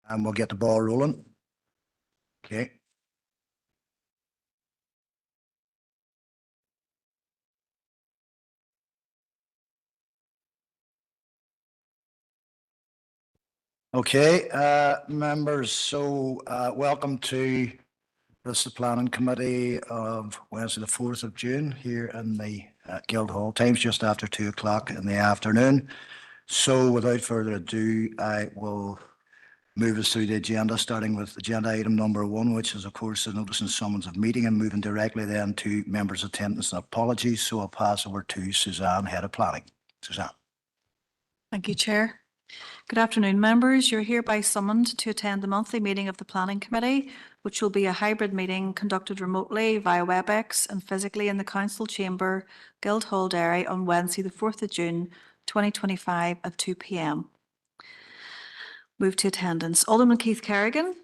and we'll get the ball rolling. Okay. Okay, members, so welcome to the Planning Committee of Wednesday the 4th of June here in the Guildhall. Time's just after 2 o'clock in the afternoon. So without further ado, I will move us through the agenda, starting with agenda item number 1, which is, of course, the notice and summons of meeting, and moving directly then to members' attendance and apologies. So I'll pass over to Suzanne, Head of Planning. Suzanne. Thank you, Chair. Good afternoon, members. You're hereby summoned to attend the monthly meeting of the Planning Committee, which will be a hybrid meeting conducted remotely via WebEx and physically in the Council Chamber, Guildhall, Derry, on Wednesday, the 4th of June, 2025 at 2 p.m. Move to attendance. Alderman Keith Kerrigan.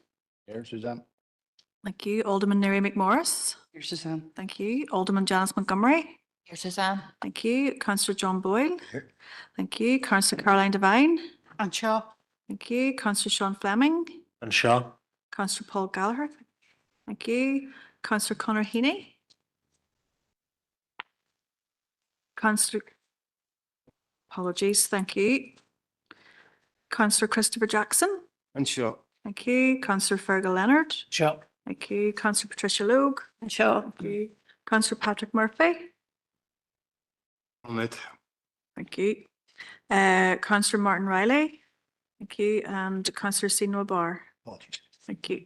Here, Suzanne. Thank you. Alderman Neri McMorris. Here, Suzanne. Thank you. Alderman Janice Montgomery. Here, Suzanne. Thank you. Councillor John Boyle. Here. Thank you. Councillor Caroline Devine. And Shaw. Thank you. Councillor Sean Fleming. And Shaw. Councillor Paul Gallagher. Thank you. Councillor Conor Heaney. Councillor, apologies, thank you. Councillor Christopher Jackson. And Shaw. Thank you. Councillor Fergal Leonard. Shaw. Thank you. Councillor Patricia Logue. And Shaw. Thank you. Councillor Patrick Murphy. On it. Thank you. Councillor Martin Riley. Thank you. And Councillor Seymour Barr. Apologies. Thank you.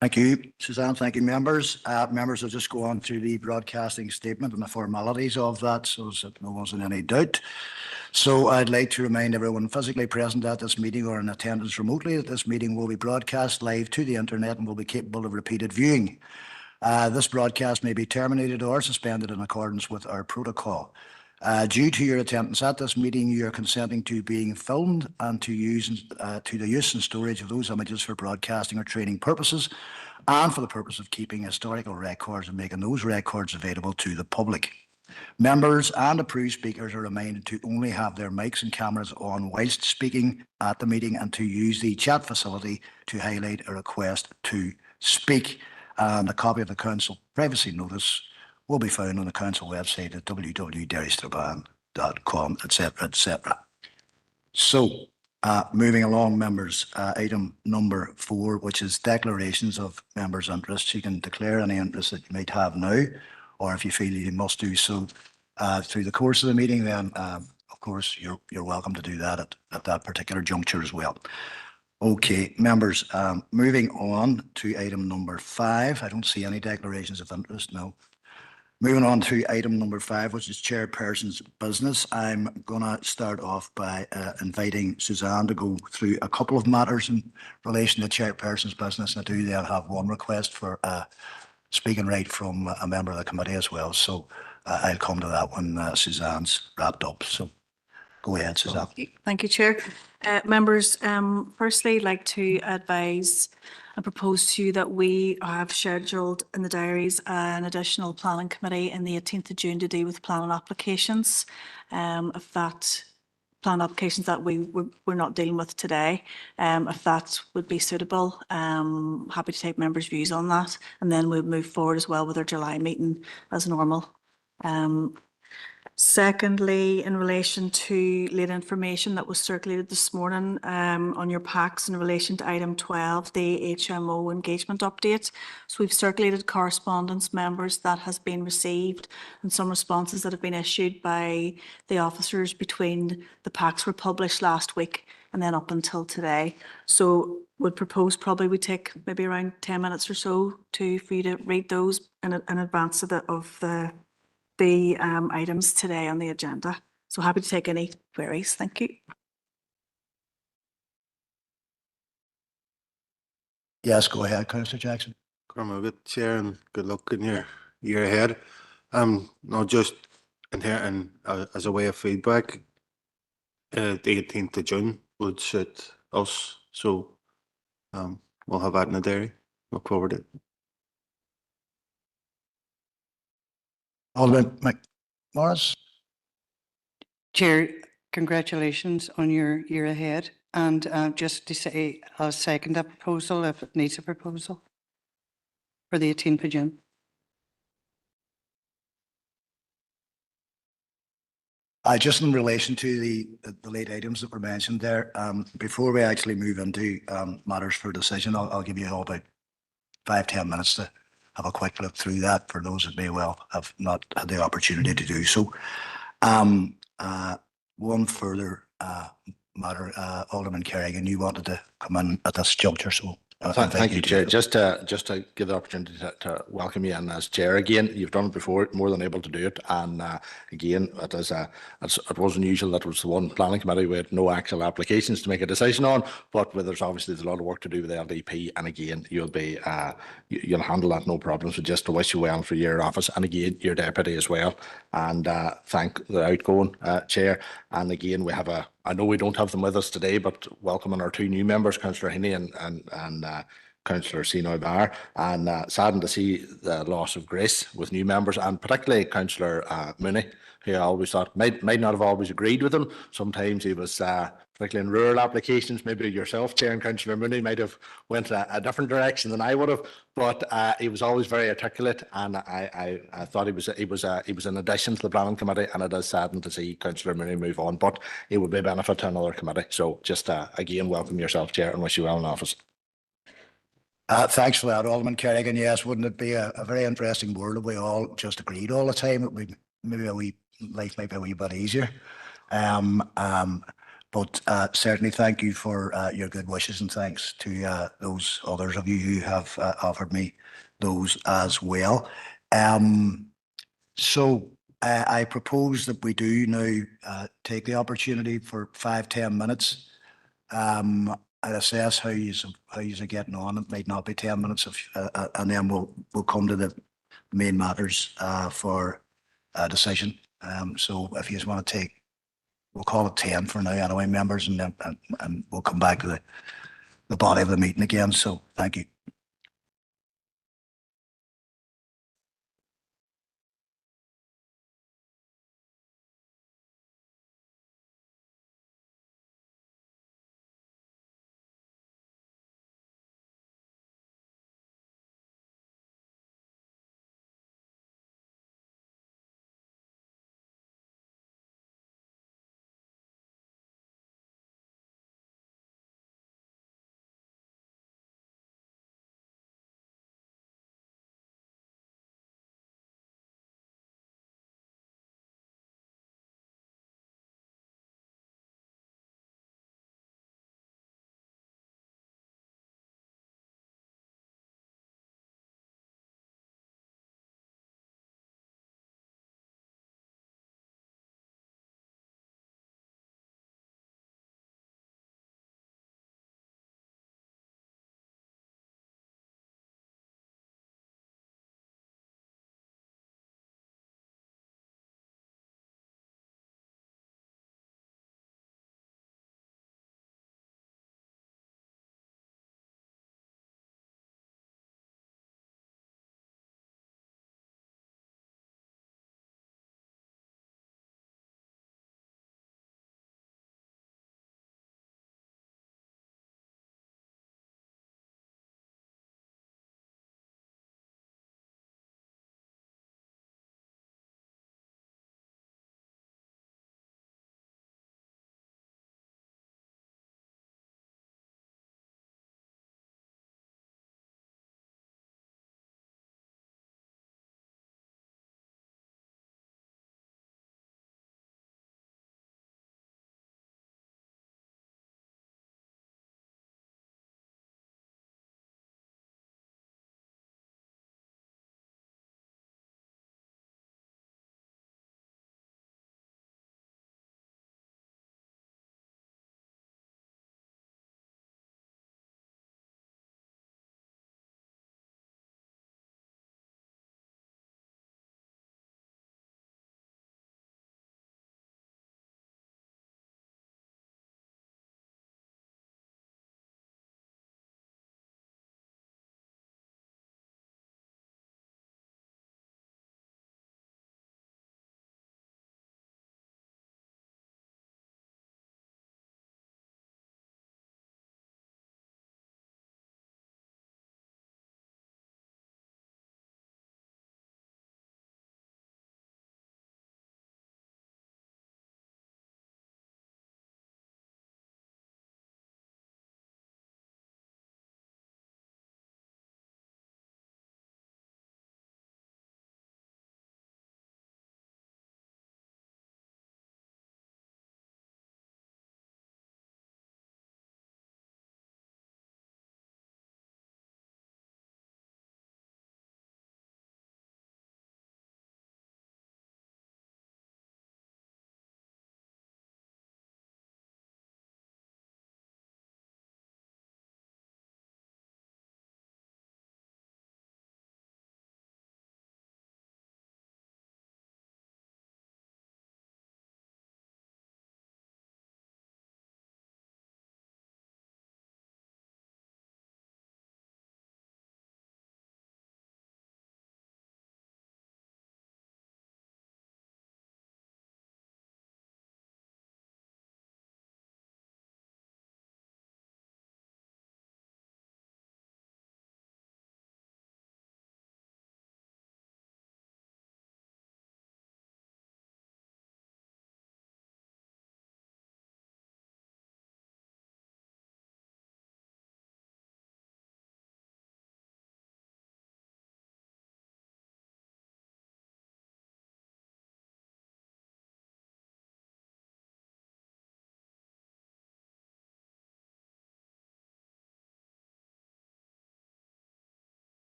Thank you, Suzanne. Thank you, members. Members will just go on to the broadcasting statement and the formalities of that, so that no one's in any doubt. So I'd like to remind everyone physically present at this meeting or in attendance remotely that this meeting will be broadcast live to the internet and will be capable of repeated viewing. This broadcast may be terminated or suspended in accordance with our protocol. Due to your attendance at this meeting, you are consenting to being filmed and to the use and storage of those images for broadcasting or training purposes, and for the purpose of keeping historical records and making those records available to the public. Members and approved speakers are reminded to only have their mics and cameras on whilst speaking at the meeting, and to use the chat facility to highlight a request to speak. And a copy of the council privacy notice will be found on the council website at www.derrystrabane.com, etc., etc. So, moving along, members, item number 4, which is declarations of members' interests. You can declare any interest that you might have now, or if you feel you must do so through the course of the meeting, then of course you're welcome to do that at that particular juncture as well. Okay, members, moving on to item number 5. I don't see any declarations of interest, no. Moving on to item number 5, which is chairperson's business. I'm going to start off by inviting Suzanne to go through a couple of matters in relation to chairperson's business. I do then have one request for speaking right from a member of the committee as well. So I'll come to that when Suzanne's wrapped up. So go ahead, Suzanne. Thank you, Chair. Members, firstly, I'd like to advise and propose to you that we have scheduled in the diaries an additional planning committee in the 18th of June to deal with planning applications. If that planning applications that we're not dealing with today, if that would be suitable, happy to take members' views on that, and then we'll move forward as well with our July meeting as normal. Secondly, in relation to late information that was circulated this morning on your packs in relation to item 12, the HMO engagement update. So we've circulated correspondence, members, that has been received, and some responses that have been issued by the officers between the packs were published last week and then up until today. So would propose probably we take maybe around 10 minutes or so for you to read those in advance of the items today on the agenda. So happy to take any queries. Thank you. Yes, go ahead, Councillor Jackson. Good Chair, and good luck in your year ahead. Not just inheriting as a way of feedback. The 18th of June would suit us, so we'll have that in the diary. Look forward to it. Alderman McMorris. Chair, congratulations on your year ahead. And just to say, I'll second that proposal if it needs a proposal for the 18th of June. Just in relation to the late items that were mentioned there, before we actually move into matters for decision, I'll give you all about 5-10 minutes to have a quick look through that for those that may well have not had the opportunity to do so. One further matter, Alderman Kerrigan, you wanted to come in at this juncture, so Thank you, Chair. Just to give the opportunity to welcome you in as Chair again. You've done it before, more than able to do it. And again, it was unusual that it was the one planning committee with no actual applications to make a decision on, but where there's a lot of work to do with the LDP. And again, you'll handle that no problem. So just to wish you well for your office, and again, your deputy as well. And thank the outgoing Chair. And again, I know we don't have them with us today, but welcoming our two new members, Councillor Heaney and Councillor Sino Bar, and saddened to see the loss of grace with new members, and particularly Councillor Mooney, who I always thought might not have always agreed with him. Sometimes he was, particularly in rural applications, maybe yourself, Chair, and Councillor Mooney might have went a different direction than I would have, but he was always very articulate, and I thought he was an addition to the planning committee, and it is saddened to see Councillor Mooney move on, but it would be a benefit to another committee. So just again, welcome yourself, Chair, and wish you well in office. Thanks for that, Alderman Kerrigan. Yes, wouldn't it be a very interesting world if we all just agreed all the time? It would maybe life might be a wee bit easier. But certainly thank you for your good wishes, and thanks to those others of you who have offered me those as well. So I propose that we do now take the opportunity for 5-10 minutes. I'll assess how you are getting on. It might not be 10 minutes, and then we'll come to the main matters for a decision. So if you just want to take, we'll call it 10 for now anyway, members, and then and we'll come back to the body of the meeting again. So thank you.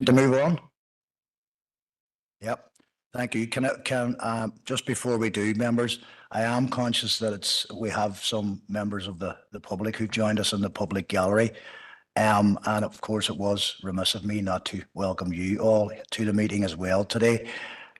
To move on? Yep, thank you. Just before we do, members, I am conscious that we have some members of the public who've joined us in the public gallery. And of course, it was remiss of me not to welcome you all to the meeting as well today.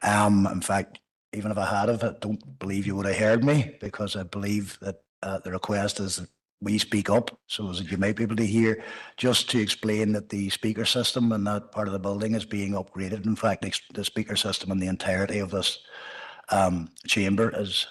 In fact, even if I had I don't believe you would have heard me, because I believe that the request is that we speak up so as that you might be able to hear. Just to explain that the speaker system in that part of the building is being upgraded. In fact, the speaker system in the entirety of this chamber is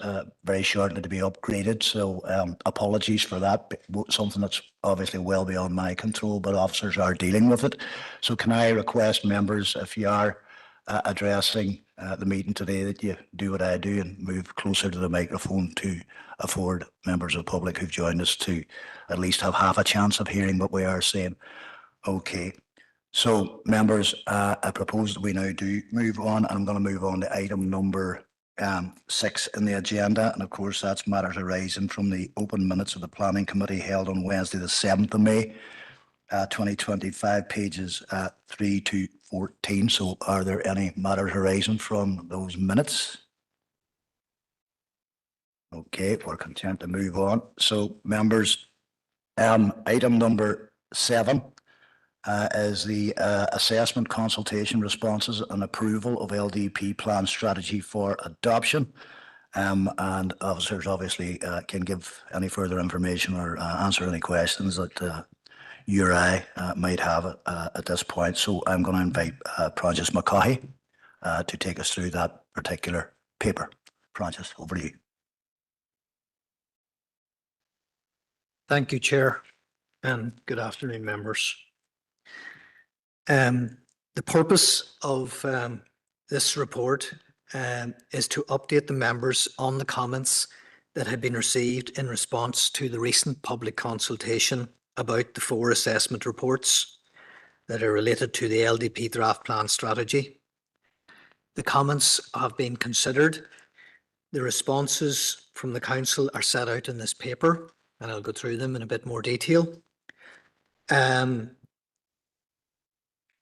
very shortly to be upgraded. So apologies for that. Something that's obviously well beyond my control, but officers are dealing with it. So can I request members, if you are addressing the meeting today, that you do what I do and move closer to the microphone to afford members of the public who've joined us to at least have half a chance of hearing what we are saying. Okay. So members, I propose that we now do move on. I'm going to move on to item number 6 in the agenda. And of course, that's matters arising from the open minutes of the Planning Committee held on Wednesday, the 7th of May, 2025, pages 3 to 14. So are there any matters arising from those minutes? Okay, we're content to move on. So members, item number 7 is the assessment, consultation, responses and approval of LDP plan strategy for adoption. And officers obviously can give any further information or answer any questions that you or I might have at this point. So I'm going to invite Francis McCaughey to take us through that particular paper. Francis, over to you. Thank you, Chair, and good afternoon, members. The purpose of this report is to update the members on the comments that have been received in response to the recent public consultation about the 4 assessment reports that are related to the LDP draft plan strategy. The comments have been considered. The responses from the Council are set out in this paper, and I'll go through them in a bit more detail.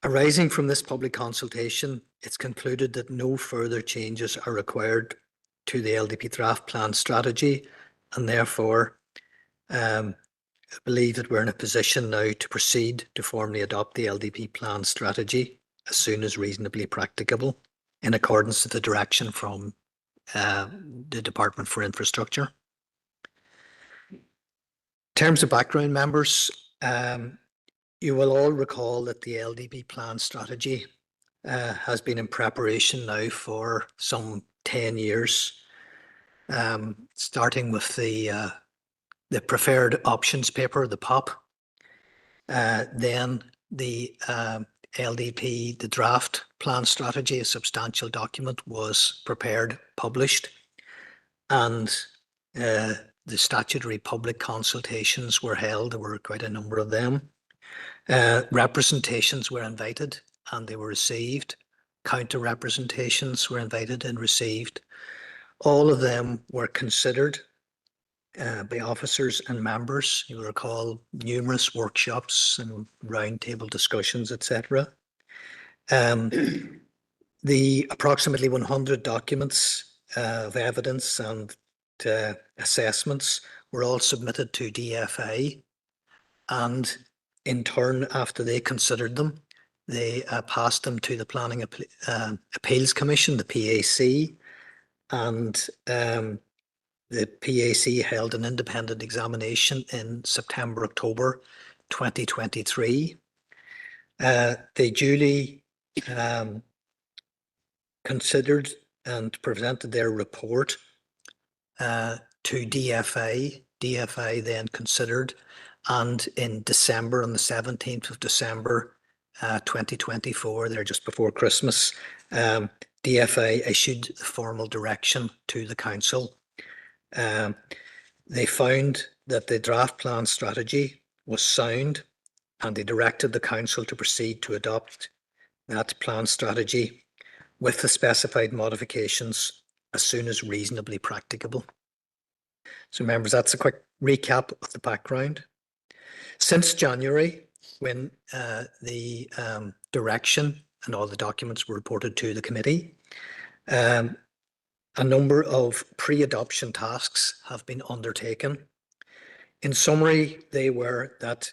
Arising from this public consultation, it's concluded that no further changes are required to the LDP draft plan strategy, and therefore I believe that we're in a position now to proceed to formally adopt the LDP plan strategy as soon as reasonably practicable, in accordance with the direction from the Department for Infrastructure. In terms of background, members, you will all recall that the LDP plan strategy has been in preparation now for some 10 years, starting with the preferred options paper, the POP, then the LDP, the draft plan strategy, a substantial document, was prepared, published, and the statutory public consultations were held. There were quite a number of them. Representations were invited and they were received. Counter representations were invited and received. All of them were considered by officers and members. You will recall numerous workshops and roundtable discussions, etc. The approximately 100 documents of evidence and assessments were all submitted to DFA, and in turn, after they considered them, they passed them to the Planning Appeals Commission, the PAC, and the PAC held an independent examination in September, October 2023. They duly considered and presented their report to DFA. DFA then considered, and in December, on the 17th of December 2024, there just before Christmas, DFA issued the formal direction to the Council. They found that the draft plan strategy was sound, and they directed the Council to proceed to adopt that plan strategy with the specified modifications as soon as reasonably practicable. So members, that's a quick recap of the background. Since January, when the direction, and all the documents were reported to the committee. A number of pre-adoption tasks have been undertaken. In summary, they were that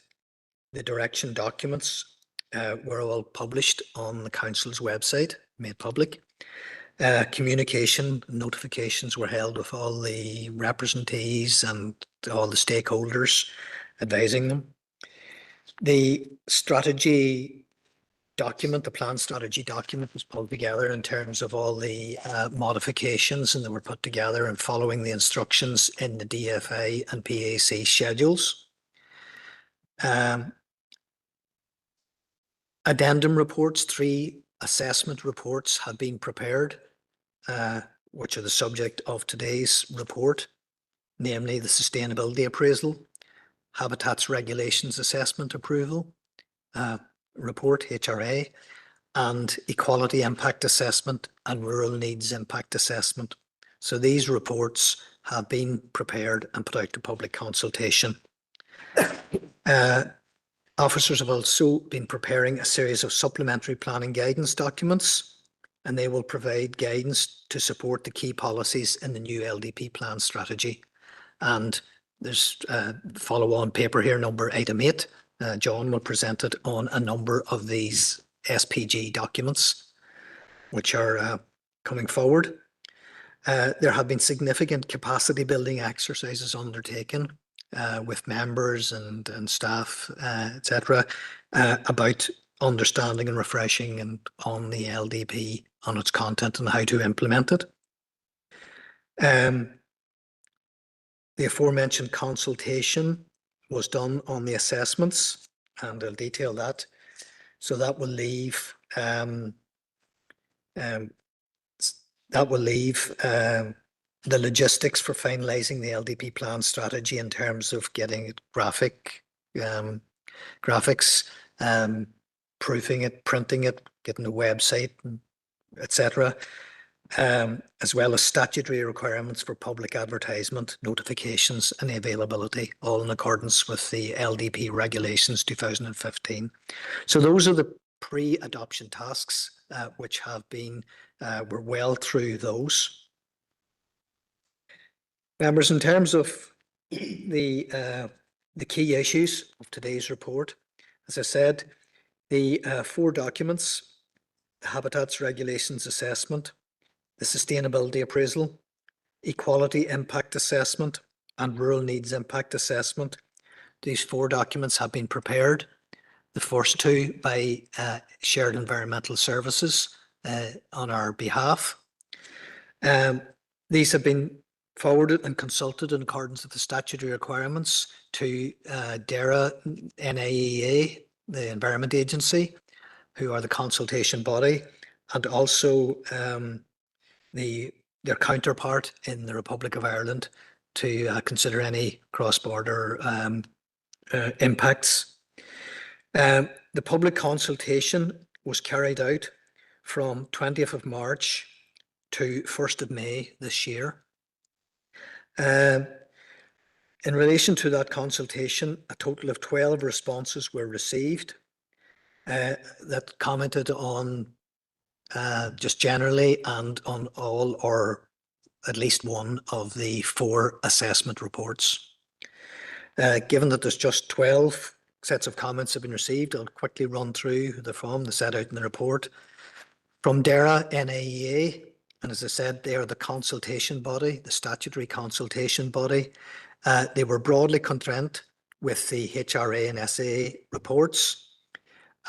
the direction documents were all published on the council's website, made public. Communication notifications were held with all the representees and all the stakeholders advising them. The strategy document, the plan strategy document, was pulled together in terms of all the modifications, and they were put together and following the instructions in the DFA and PAC schedules. Addendum reports, 3 assessment reports have been prepared, which are the subject of today's report, namely the sustainability appraisal, habitats regulations assessment approval report, HRA, and equality impact assessment and rural needs impact assessment. So these reports have been prepared and put out to public consultation. Officers have also been preparing a series of supplementary planning guidance documents, and they will provide guidance to support the key policies in the new LDP plan strategy. And there's a follow-on paper here, item 8. John will present it on a number of these SPG documents, which are coming forward. There have been significant capacity building exercises undertaken with members and staff, etc., about understanding and refreshing and on the LDP, on its content and how to implement it. The aforementioned consultation was done on the assessments, and I'll detail that. So that will leave the logistics for finalising the LDP plan strategy in terms of getting it graphics, proofing it, printing it, getting the website, etc., as well as statutory requirements for public advertisement, notifications and availability, all in accordance with the LDP regulations 2015. So those are the pre-adoption tasks which have been, we're well through those. Members, in terms of the key issues of today's report, as I said, the 4 documents, the Habitats Regulations Assessment, the Sustainability Appraisal, Equality Impact Assessment, and Rural Needs Impact Assessment. These 4 documents have been prepared. The first 2 by Shared Environmental Services on our behalf. These have been forwarded and consulted in accordance with the statutory requirements to DERA, NIEA, the Environment Agency, who are the consultation body, and also their counterpart in the Republic of Ireland to consider any cross-border impacts. The public consultation was carried out from 20th of March to 1st of May this year. In relation to that consultation, a total of 12 responses were received that commented on just generally and on all or at least one of the 4 assessment reports. Given that there's just 12 sets of comments have been received, I'll quickly run through the form that's set out in the report. From DERA, NIEA, and as I said, they are the consultation body, the statutory consultation body. They were broadly content with the HRA and SA reports,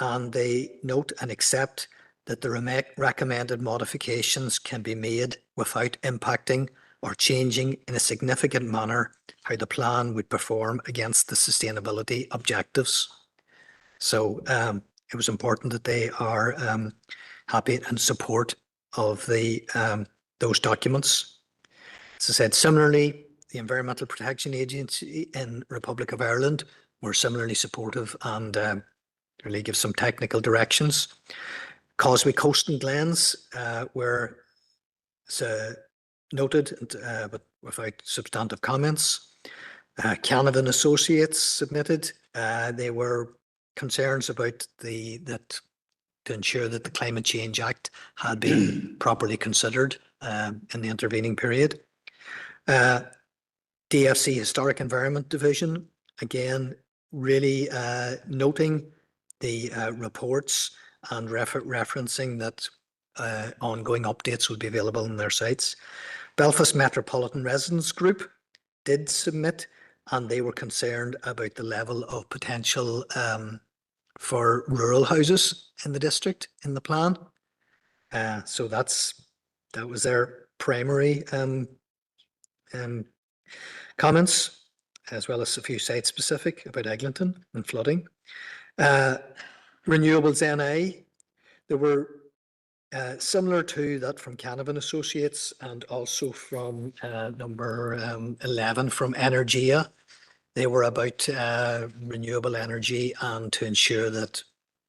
and they note and accept that the recommended modifications can be made without impacting or changing in a significant manner how the plan would perform against the sustainability objectives. So it was important that they are happy and support of those documents. As I said, similarly, the Environmental Protection Agency in Republic of Ireland were similarly supportive and really give some technical directions. Causeway Coast and Glens were noted, but without substantive comments. Canavan Associates submitted. They were concerns about that to ensure that the Climate Change Act had been properly considered in the intervening period. DFC Historic Environment Division, again, really noting the reports and referencing that ongoing updates would be available on their sites. Belfast Metropolitan Residents Group did submit, and they were concerned about the level of potential for rural houses in the district in the plan. So that was their primary comments, as well as a few site specific about Eglinton and flooding. Renewables NI, there were similar to that from Canavan Associates and also from number 11 from Energia. They were about renewable energy and to ensure that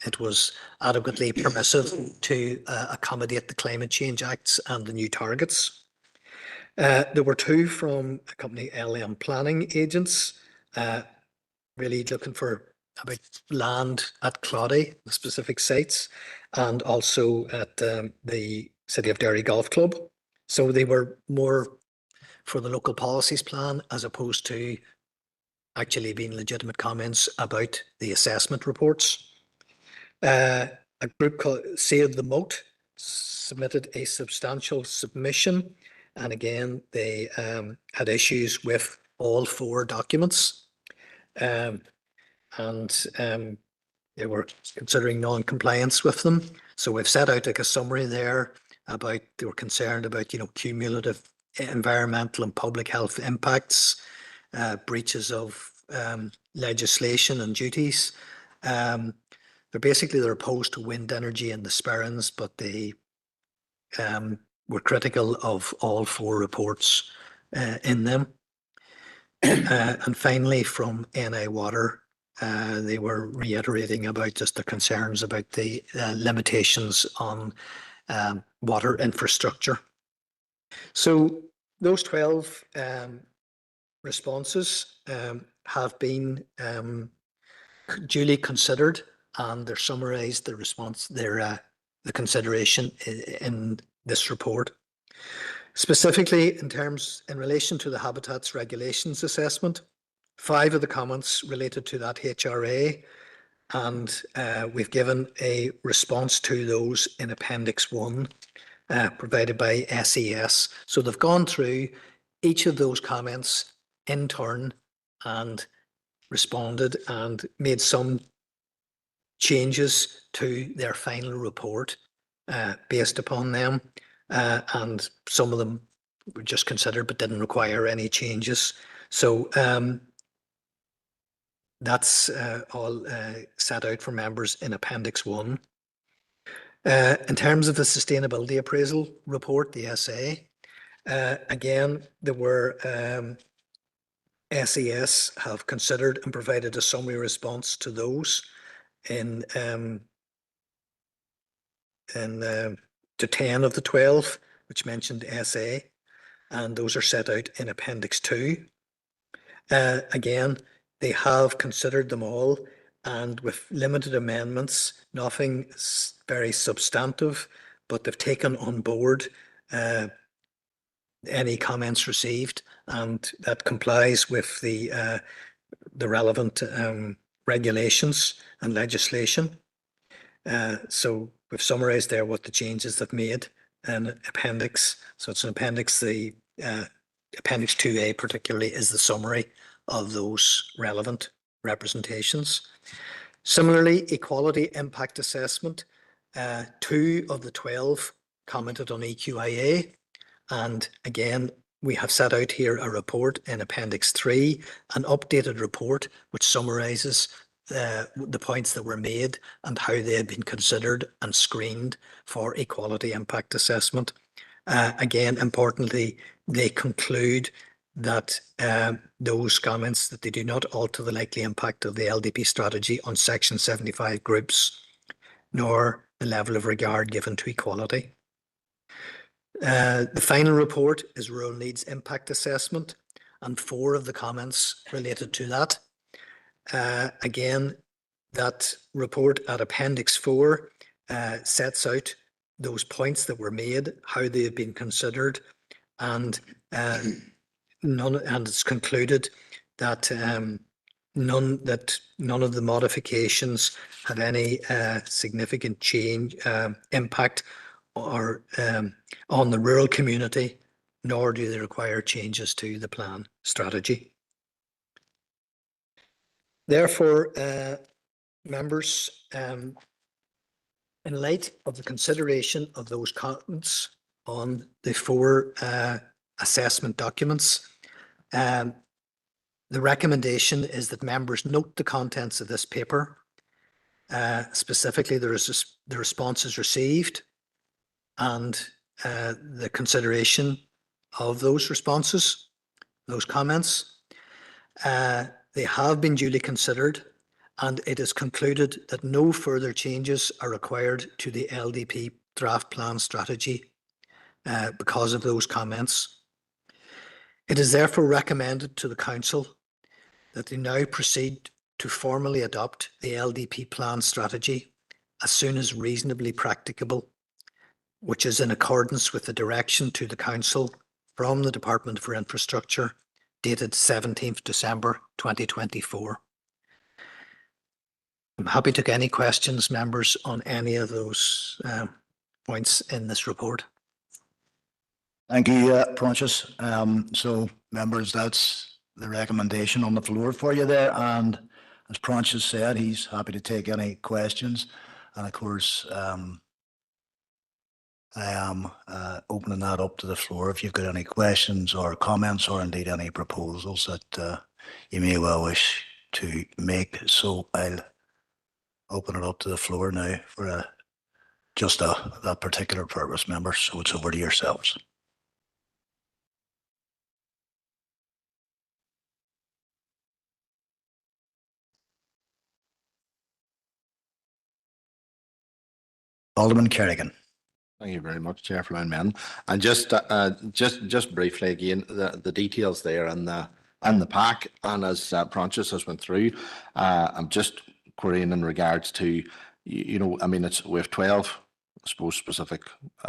it was adequately permissive to accommodate the Climate Change Acts and the new targets. There were two from a company, LM Planning Agents, really looking for about land at Claudy, the specific sites, and also at the City of Derry Golf Club. So they were more for the local policies plan as opposed to actually being legitimate comments about the assessment reports. A group called Save the Moat submitted a substantial submission, and again they had issues with all four documents, and they were considering non-compliance with them. So we've set out like a summary there about they were concerned about, you know, cumulative environmental and public health impacts, breaches of legislation and duties. They're opposed to wind energy and the Sperrins, but they were critical of all four reports in them. And finally, from NI Water, they were reiterating about just the concerns about the limitations on water infrastructure. So those 12 responses have been duly considered, and they're summarised, the response, the consideration in this report. Specifically in relation to the Habitats Regulations Assessment, 5 of the comments related to that HRA, and we've given a response to those in Appendix 1 provided by SES. So they've gone through each of those comments in turn and responded and made some changes to their final report based upon them, and some of them were just considered but didn't require any changes. So that's all set out for members in Appendix 1. In terms of the Sustainability Appraisal Report, the SA, again, there were SES have considered and provided a summary response to those to 10 of the 12, which mentioned SA, and those are set out in Appendix 2. Again, they have considered them all, and with limited amendments, nothing very substantive, but they've taken on board any comments received, and that complies with the relevant regulations and legislation. So we've summarised there what the changes they've made in appendix. So it's an appendix. The Appendix 2A particularly is the summary of those relevant representations. Similarly, equality impact assessment, 2 of the 12 commented on EQIA, and again we have set out here a report in Appendix 3, an updated report which summarises the points that were made and how they had been considered and screened for equality impact assessment. Again, importantly, they conclude that those comments that they do not alter the likely impact of the LDP strategy on Section 75 groups, nor the level of regard given to equality. The final report is Rural Needs Impact Assessment, and 4 of the comments related to that. Again, that report at Appendix 4 sets out those points that were made, how they have been considered, and it's concluded that none of the modifications have any significant change impact or on the rural community, nor do they require changes to the plan strategy. Therefore, members, in light of the consideration of those comments on the 4 assessment documents, the recommendation is that members note the contents of this paper, specifically the responses received and the consideration of those responses, those comments. They have been duly considered, and it is concluded that no further changes are required to the LDP draft plan strategy because of those comments. It is therefore recommended to the Council that they now proceed to formally adopt the LDP plan strategy as soon as reasonably practicable, which is in accordance with the direction to the Council from the Department for Infrastructure dated 17th December 2024. I'm happy to take any questions, members, on any of those points in this report. Thank you, Precious. So, members, that's the recommendation on the floor for you there. And as Precious said, he's happy to take any questions. And of course, I am opening that up to the floor if you've got any questions or comments or indeed any proposals that you may well wish to make. So I'll open it up to the floor now for just that particular purpose, members. So it's over to yourselves. Alderman Kerrigan. Thank you very much, Chair, for allowing me in. And just briefly again, the details there and the pack, and as Precious has went through, I'm just querying in regards to, I mean, we have 12, I suppose, specific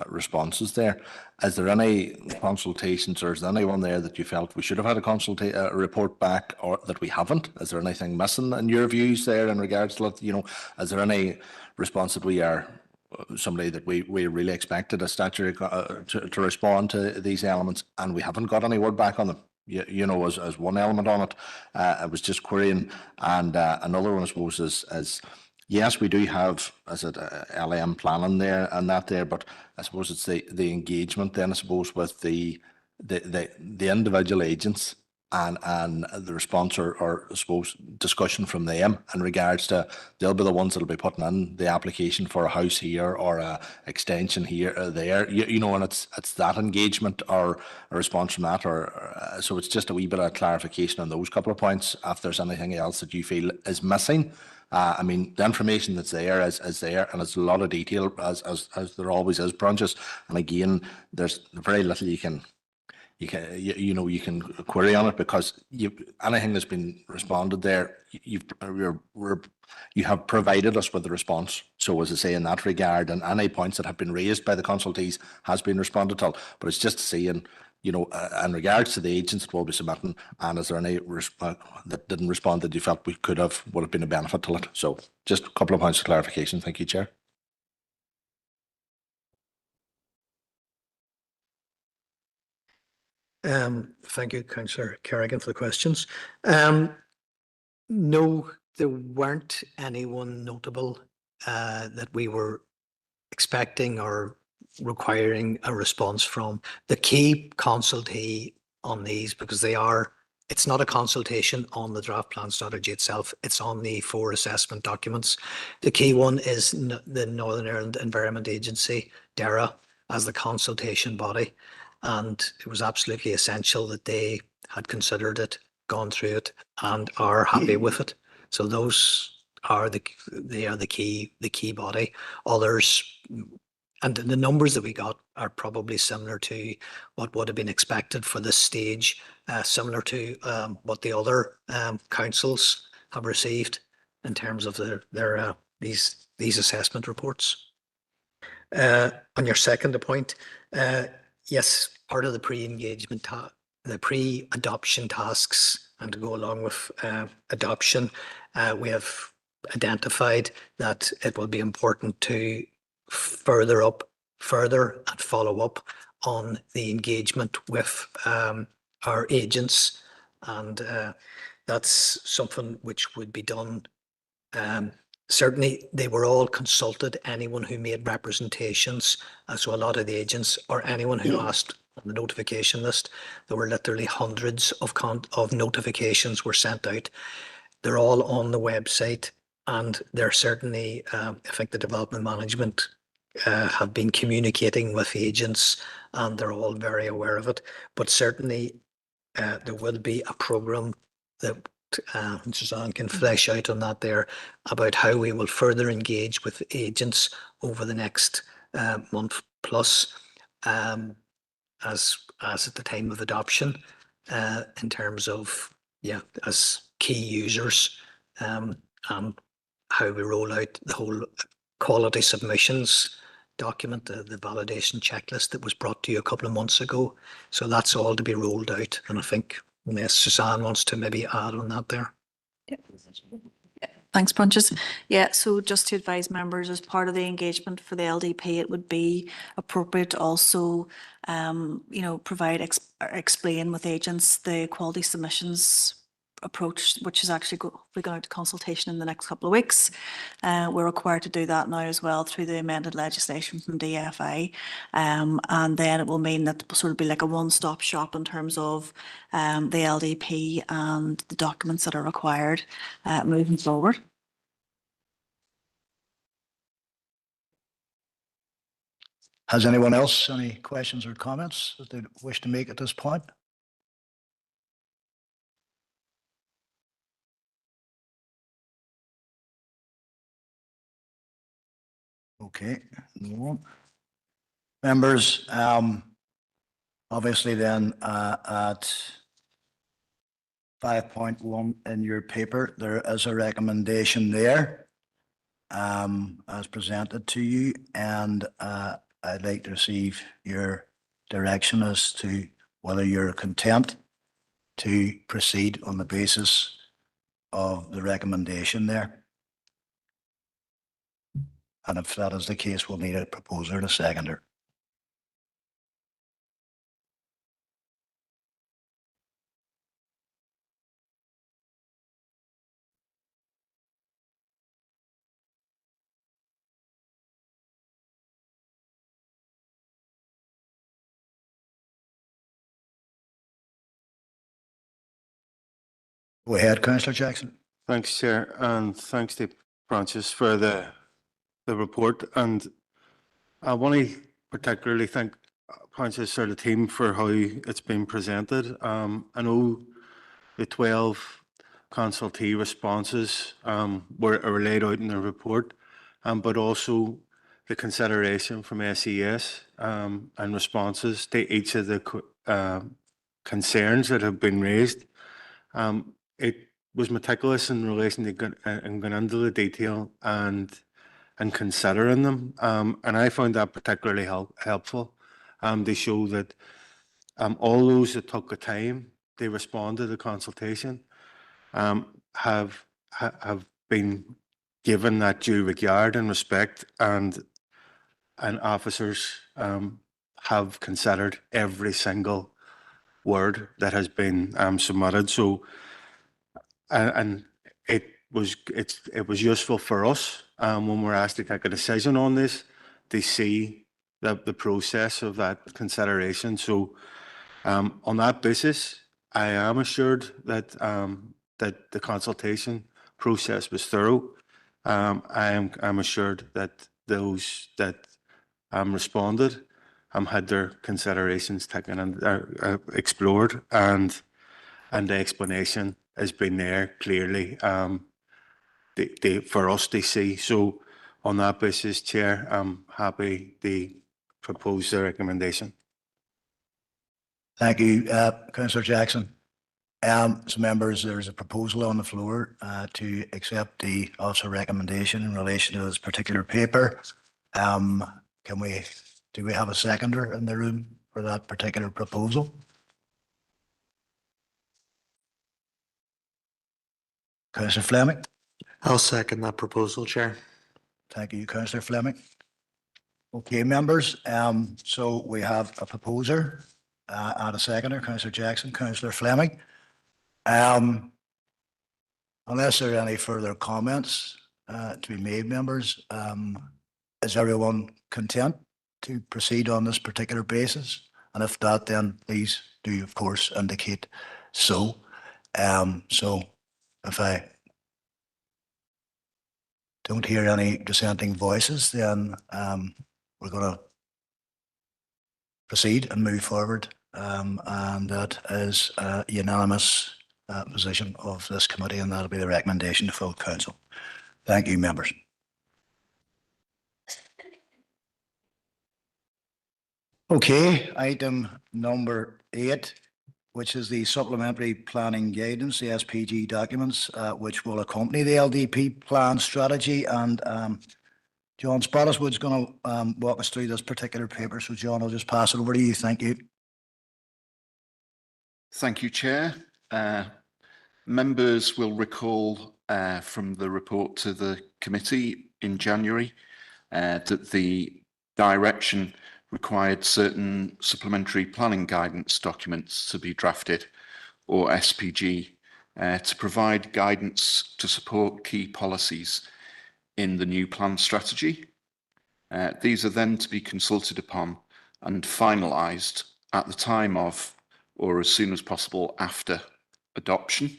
responses there. Is there any consultations, or is there anyone there that you felt we should have had a report back, or that we haven't? Is there anything missing in your views there in regards to that? Is there any response that we are somebody that we really expected a statutory to respond to these elements, and we haven't got any word back on them? As one element on it, I was just querying. And another one, I suppose, is yes, we do have, as it LM planning there and that there, but I suppose it's the engagement then, I suppose, with the individual agents and the response or I suppose discussion from them in regards to, they'll be the ones that'll be putting in the application for a house here or a extension here or there, and it's that engagement or a response from that, or so it's just a wee bit of clarification on those couple of points. If there's anything else that you feel is missing, I mean, the information that's there is there, and it's a lot of detail as there always is, Precious. And again, there's very little you can query on it, because anything that's been responded there, you have provided us with the response. So as I say, in that regard, and any points that have been raised by the consultees has been responded to. But it's just saying, in regards to the agents that will be submitting, and is there any that didn't respond that you felt would have been a benefit to it? So just a couple of points of clarification. Thank you, Chair. Thank you, Councillor Kerrigan, for the questions. No, there weren't anyone notable that we were expecting or requiring a response from. The key consultee on these, because it's not a consultation on the draft plan strategy itself, it's on the 4 assessment documents. The key one is the Northern Ireland Environment Agency, DERA, as the consultation body. And it was absolutely essential that they had considered it, gone through it, and are happy with it. So those are the key body. Others, and the numbers that we got are probably similar to what would have been expected for this stage, similar to what the other councils have received in terms of their these assessment reports. On your second point, yes, part of the pre-engagement, the pre-adoption tasks, and to go along with adoption, we have identified that it will be important to further and follow up on the engagement with our agents, and that's something which would be done. Certainly, they were all consulted, anyone who made representations, so a lot of the agents or anyone who asked on the notification list. There were literally hundreds of notifications were sent out. They're all on the website, and they're certainly, I think the development management have been communicating with agents, and they're all very aware of it. But certainly, there will be a program that Suzanne can flesh out on that there about how we will further engage with agents over the next month plus, as at the time of adoption, in terms of, yeah, as key users, and how we roll out the whole quality submissions document, the validation checklist that was brought to you a couple of months ago. So that's all to be rolled out, and I think unless Suzanne wants to maybe add on that there. Thanks, Bunches. Yeah, so just to advise members, as part of the engagement for the LDP, it would be appropriate to also, provide, explain with agents the quality submissions approach, which is actually we're going to consultation in the next couple of weeks. We're required to do that now as well through the amended legislation from DFI. And then it will mean that it will sort of be like a one-stop shop in terms of the LDP and the documents that are required moving forward. Has anyone else any questions or comments that they wish to make at this point? Okay, no one. Members, obviously then at 5.1 in your paper, there is a recommendation there as presented to you, and I'd like to receive your direction as to whether you're content to proceed on the basis of the recommendation there. And if that is the case, we'll need a proposer and a seconder. Go ahead, Councillor Jackson. Thanks, Chair, and thanks to Francis for the report. And I want to particularly thank Francis or the team for how it's been presented. I know the 12 consultee responses were laid out in the report, but also the consideration from SES and responses to each of the concerns that have been raised. It was meticulous in relation to going into the detail and considering them, and I found that particularly helpful. They show that all those that took the time they respond to the consultation have been given that due regard and respect, and officers have considered every single word that has been submitted. So, and it was useful for us when we're asked to take a decision on this to see the process of that consideration. So, on that basis, I am assured that that the consultation process was thorough. I'm assured that those that responded had their considerations taken and explored, and the explanation has been there clearly for us to see. So on that basis, Chair, I'm happy to propose the recommendation. Thank you, Councillor Jackson. So members, there's a proposal on the floor to accept the officer recommendation in relation to this particular paper. Can do we have a seconder in the room for that particular proposal? Councillor Fleming? I'll second that proposal, Chair. Thank you, Councillor Fleming. Okay, members, so we have a proposer and a seconder, Councillor Jackson, Councillor Fleming. Unless there are any further comments to be made, members, is everyone content to proceed on this particular basis? And if not, then please do, of course, indicate so. So if I don't hear any dissenting voices, then we're going to proceed and move forward. And that is a unanimous position of this committee, and that'll be the recommendation to full council. Thank you, members. Okay, item number 8, which is the supplementary planning guidance, the SPG documents, which will accompany the LDP plan strategy. And John Spottiswood's going to walk us through this particular paper. So John, I'll just pass it over to you. Thank you. Thank you, Chair. Members will recall from the report to the committee in January that the direction required certain supplementary planning guidance documents to be drafted, or SPG, to provide guidance to support key policies in the new plan strategy. These are then to be consulted upon and finalised at the time of, or as soon as possible after, adoption.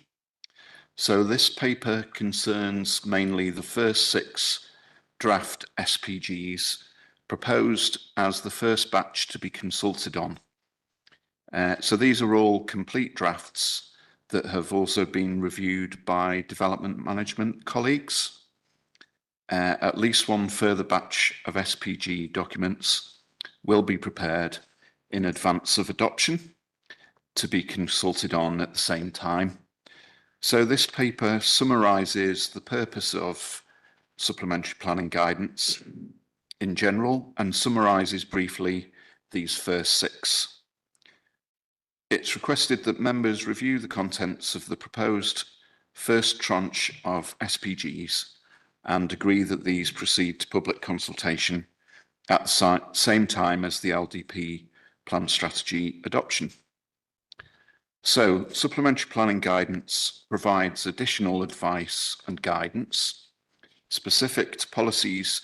So this paper concerns mainly the first 6 draft SPGs proposed as the first batch to be consulted on. So these are all complete drafts that have also been reviewed by development management colleagues. At least one further batch of SPG documents will be prepared in advance of adoption to be consulted on at the same time. So this paper summarises the purpose of supplementary planning guidance in general and summarises briefly these first 6. It's requested that members review the contents of the proposed first tranche of SPGs and agree that these proceed to public consultation at the same time as the LDP plan strategy adoption. So, supplementary planning guidance provides additional advice and guidance specific to policies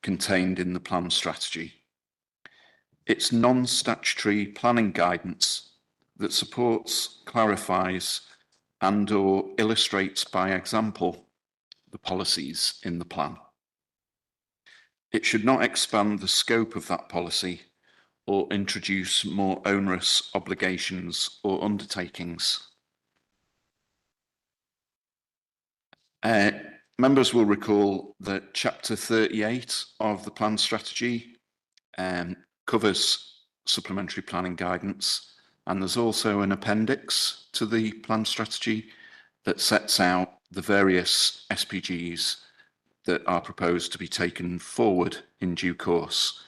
contained in the plan strategy. It's non-statutory planning guidance that supports, clarifies, and/or illustrates by example the policies in the plan. It should not expand the scope of that policy or introduce more onerous obligations or undertakings. Members will recall that Chapter 38 of the plan strategy covers supplementary planning guidance, and there's also an appendix to the plan strategy that sets out the various SPGs that are proposed to be taken forward in due course.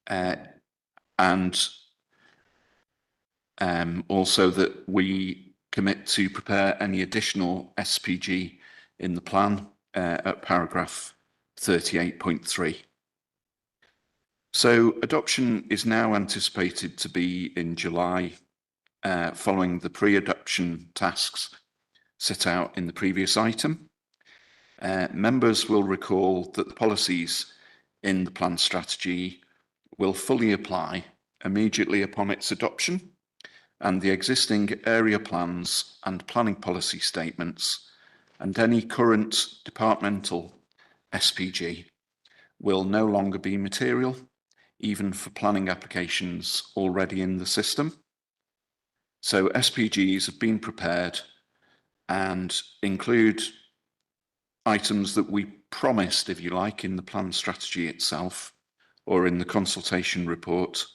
And also that we commit to prepare any additional SPG in the plan at paragraph 38.3. So adoption is now anticipated to be in July, following the pre-adoption tasks set out in the previous item. Members will recall that the policies in the plan strategy will fully apply immediately upon its adoption, and the existing area plans and planning policy statements and any current departmental SPG will no longer be material, even for planning applications already in the system. So SPGs have been prepared and include items that we promised, if you like, in the plan strategy itself or in the consultation report,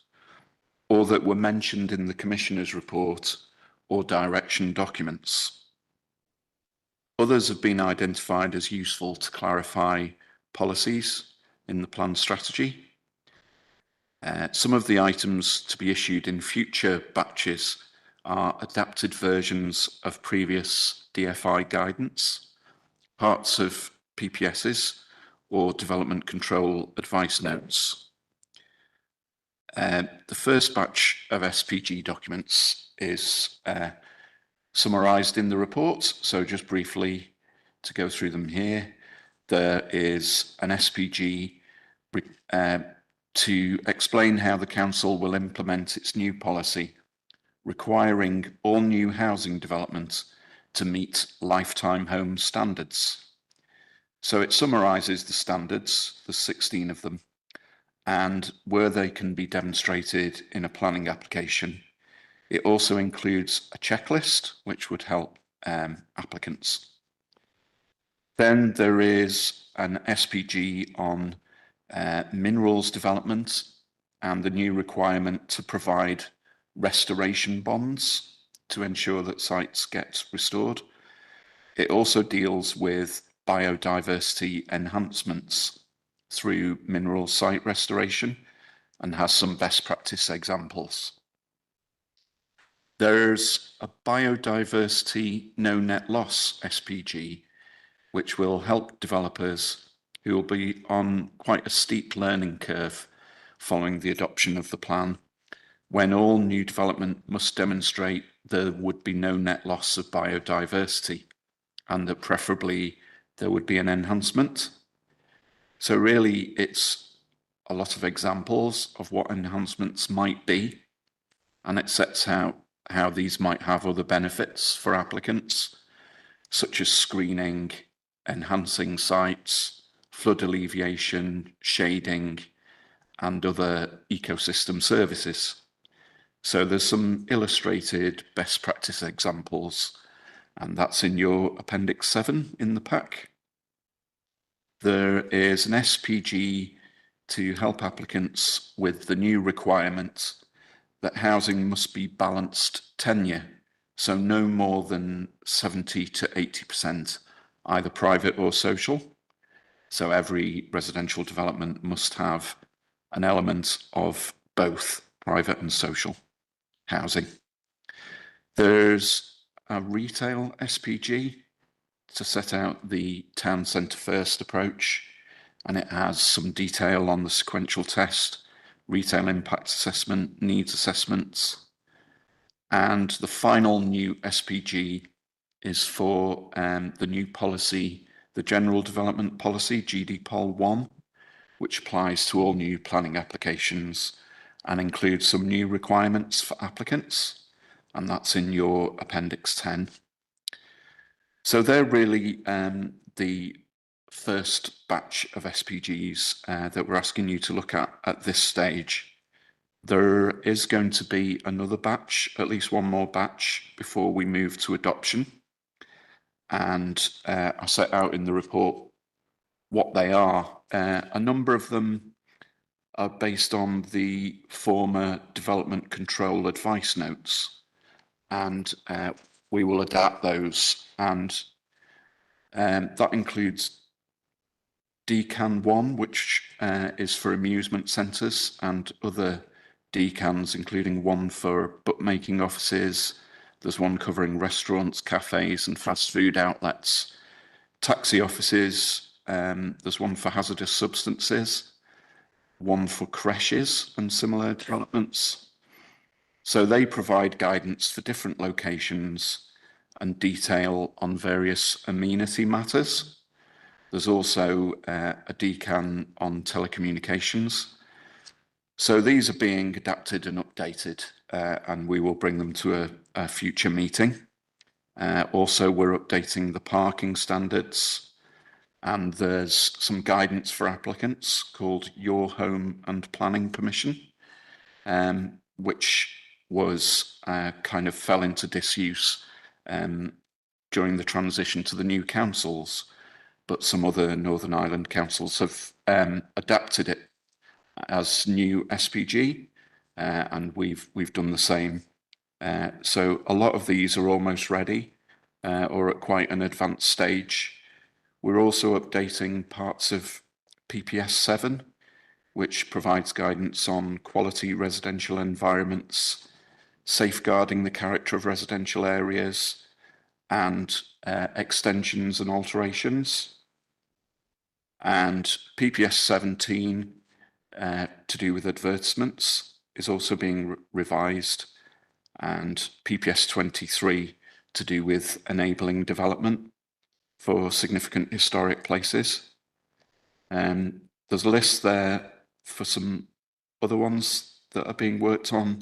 or that were mentioned in the Commissioner's report or direction documents. Others have been identified as useful to clarify policies in the plan strategy. Some of the items to be issued in future batches are adapted versions of previous DFI guidance, parts of PPSs, or development control advice notes. The first batch of SPG documents is summarised in the report, so just briefly to go through them here. There is an SPG to explain how the council will implement its new policy, requiring all new housing development to meet lifetime home standards. So it summarises the standards, there's 16 of them, and where they can be demonstrated in a planning application. It also includes a checklist, which would help applicants. Then there is an SPG on minerals development and the new requirement to provide restoration bonds to ensure that sites get restored. It also deals with biodiversity enhancements through mineral site restoration and has some best practice examples. There's a biodiversity no net loss SPG, which will help developers who will be on quite a steep learning curve following the adoption of the plan, when all new development must demonstrate there would be no net loss of biodiversity and that preferably there would be an enhancement. So really it's a lot of examples of what enhancements might be, and it sets out how these might have other benefits for applicants, such as screening, enhancing sites, flood alleviation, shading, and other ecosystem services. So there's some illustrated best practice examples, and that's in your Appendix 7 in the pack. There is an SPG to help applicants with the new requirement that housing must be balanced tenure, so no more than 70 to 80%, either private or social. So every residential development must have an element of both private and social housing. There's a retail SPG to set out the town centre first approach, and it has some detail on the sequential test, retail impact assessment, needs assessments. And the final new SPG is for the new policy, the General Development Policy, GDPOL 1, which applies to all new planning applications and includes some new requirements for applicants, and that's in your Appendix 10. So they're really the first batch of SPGs that we're asking you to look at this stage. There is going to be another batch, at least one more batch, before we move to adoption. And I set out in the report what they are. A number of them are based on the former development control advice notes, and we will adapt those. And that includes DCAN 1, which is for amusement centres, and other DCANs, including one for bookmaking offices. There's one covering restaurants, cafes and fast food outlets, taxi offices. There's one for hazardous substances, one for creches and similar developments. So they provide guidance for different locations and detail on various amenity matters. There's also a DCAN on telecommunications. So these are being adapted and updated, and we will bring them to a future meeting. Also, we're updating the parking standards, and there's some guidance for applicants called Your Home and Planning Permission, which was kind of fell into disuse during the transition to the new councils, but some other Northern Ireland councils have adapted it as new SPG, and we've done the same. So a lot of these are almost ready or at quite an advanced stage. We're also updating parts of PPS 7, which provides guidance on quality residential environments, safeguarding the character of residential areas, and extensions and alterations. And PPS 17, to do with advertisements, is also being revised, and PPS 23 to do with enabling development for significant historic places. There's a list there for some other ones that are being worked on.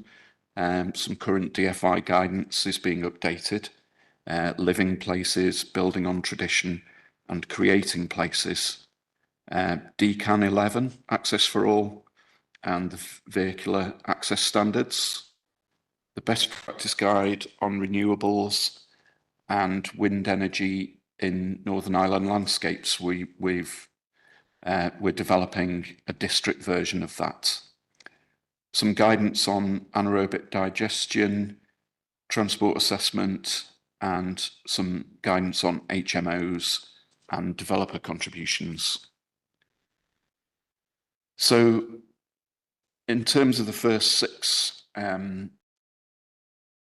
Some current DFI guidance is being updated. Living places, building on tradition, and creating places. DCAN 11, access for all, and the vehicular access standards. The best practice guide on renewables and wind energy in Northern Ireland landscapes. We're developing a district version of that. Some guidance on anaerobic digestion, transport assessment, and some guidance on HMOs and developer contributions. So in terms of the first 6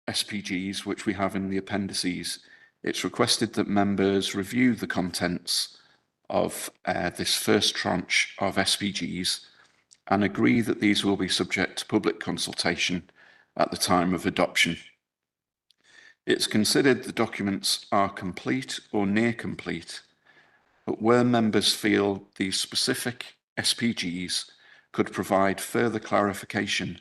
SPGs, which we have in the appendices, it's requested that members review the contents of this first tranche of SPGs and agree that these will be subject to public consultation at the time of adoption. It's considered the documents are complete or near complete, but where members feel these specific SPGs could provide further clarification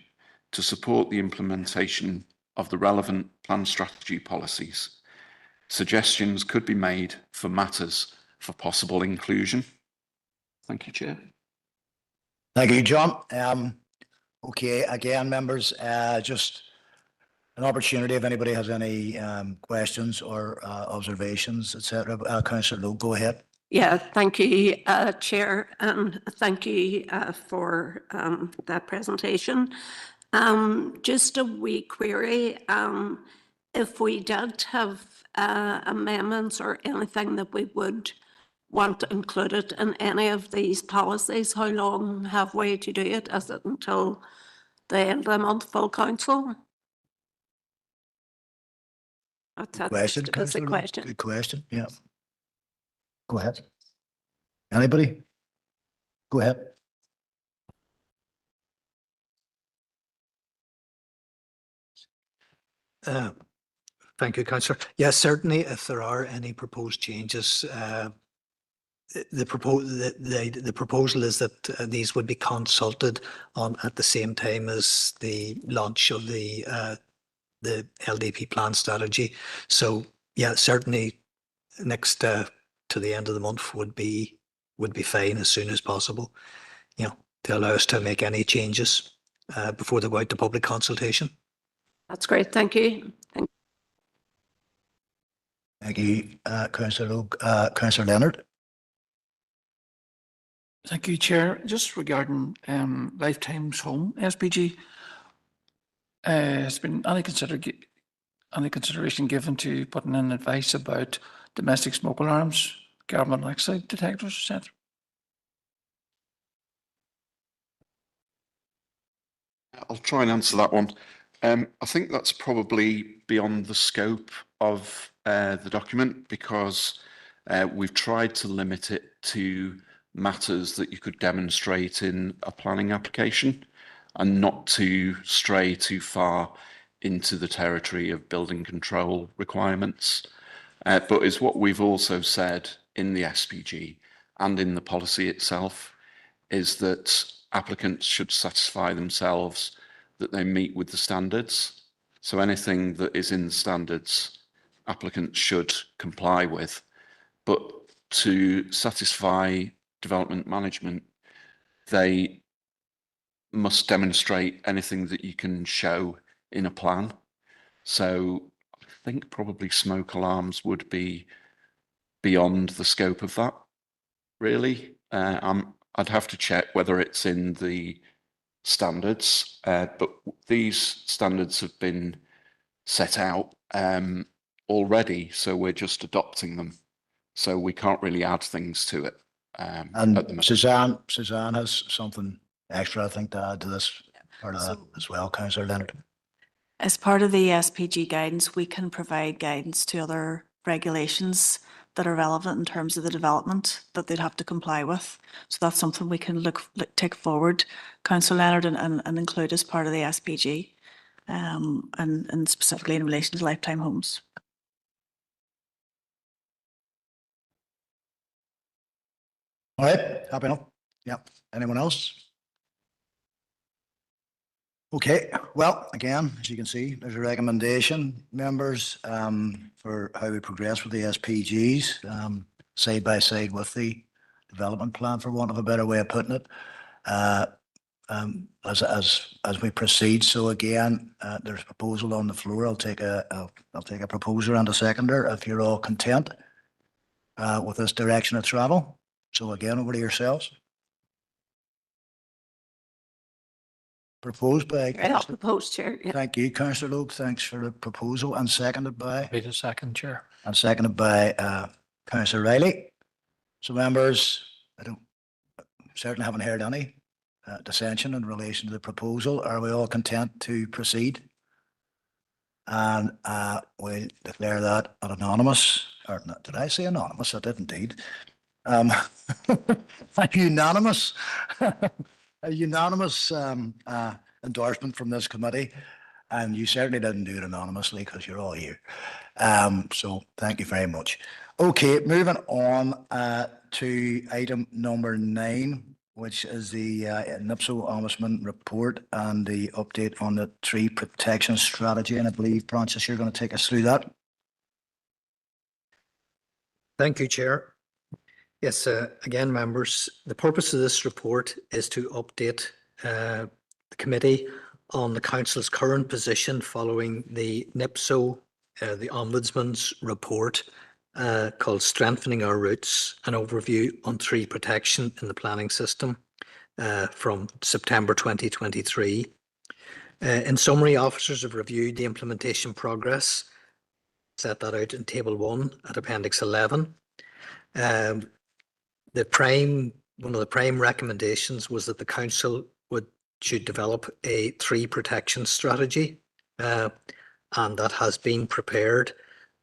to support the implementation of the relevant plan strategy policies, suggestions could be made for matters for possible inclusion. Thank you, Chair. Thank you, John. Okay, again, members, just an opportunity if anybody has any questions or observations, etc. Councillor Lowe, go ahead. Yeah, thank you, Chair, and thank you for that presentation. Just a wee query. If we did have amendments or anything that we would want included in any of these policies, how long have we to do it? Is it until the end of the month, full council? That's Question, a Councillor Lowe? question. Good question, yeah. Go ahead. Anybody? Go ahead. Thank you, Councillor. Yes, certainly if there are any proposed changes, the proposal is that these would be consulted on at the same time as the launch of the LDP plan strategy. So yeah, certainly next to the end of the month would be fine as soon as possible, you know, to allow us to make any changes before they go out to public consultation. That's great. Thank you. Thank you, Councillor Lowe. Councillor Leonard. Thank you, Chair. Just regarding Lifetime's Home SPG, has been any consideration given to putting in advice about domestic smoke alarms, carbon monoxide detectors, etc.? I'll try and answer that one. I think that's probably beyond the scope of the document, because we've tried to limit it to matters that you could demonstrate in a planning application and not to stray too far into the territory of building control requirements. But is what we've also said in the SPG and in the policy itself, is that applicants should satisfy themselves that they meet with the standards. So anything that is in the standards, applicants should comply with. But to satisfy development management, they must demonstrate anything that you can show in a plan. So I think probably smoke alarms would be beyond the scope of that, really. I'd have to check whether it's in the standards, but these standards have been set out already, so we're just adopting them. So we can't really add things to it. And Suzanne has something extra, I think, to add to this part of that as well, Councillor Leonard? As part of the SPG guidance, we can provide guidance to other regulations that are relevant in terms of the development that they'd have to comply with. So that's something we can take forward, Councillor Leonard, and include as part of the SPG, and specifically in relation to lifetime homes. All right, happy enough? Yep. Anyone else? Okay, well, again, as you can see, there's a recommendation, members, for how we progress with the SPGs, side by side with the development plan, for want of a better way of putting it, as we proceed. So again, there's a proposal on the floor. I'll take a proposer and a seconder if you're all content with this direction of travel. So again, over to yourselves. Proposed by. I'll propose, Chair. Yeah. Thank you, Councillor Loeb. Thanks for the proposal, and seconded by. Be the second, Chair. And seconded by Councillor Riley. So members, certainly haven't heard any dissension in relation to the proposal. Are we all content to proceed? And we declare that an anonymous, or not, did I say anonymous? I did indeed. A unanimous, a unanimous endorsement from this committee. And you certainly didn't do it anonymously because you're all here. So thank you very much. Okay, moving on to item number 9, which is the NIPSO Ombudsman report and the update on the tree protection strategy. And I believe, Francis, you're going to take us through that. Thank you, Chair. Yes, again, members, the purpose of this report is to update the committee on the Council's current position following the NIPSO, the Ombudsman's report called Strengthening Our Roots, an overview on tree protection in the planning system from September 2023. In summary, officers have reviewed the implementation progress, set that out in Table 1 at Appendix 11. One of the prime recommendations was that the Council should develop a tree protection strategy, and that has been prepared,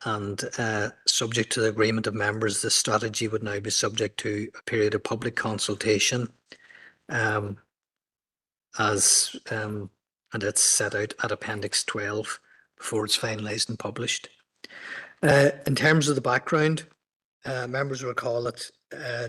and subject to the agreement of members, this strategy would now be subject to a period of public consultation, and it's set out at Appendix 12 before it's finalised and published. In terms of the background, members recall that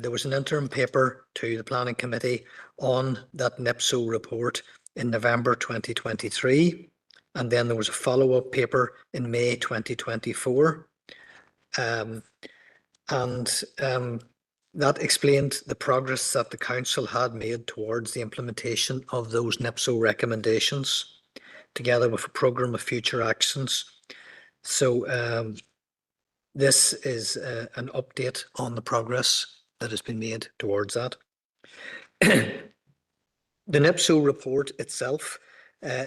there was an interim paper to the Planning Committee on that NIPSO report in November 2023, and then there was a follow-up paper in May 2024. That explained the progress that the Council had made towards the implementation of those NIPSO recommendations, together with a programme of future actions. So this is an update on the progress that has been made towards that. The NIPSO report itself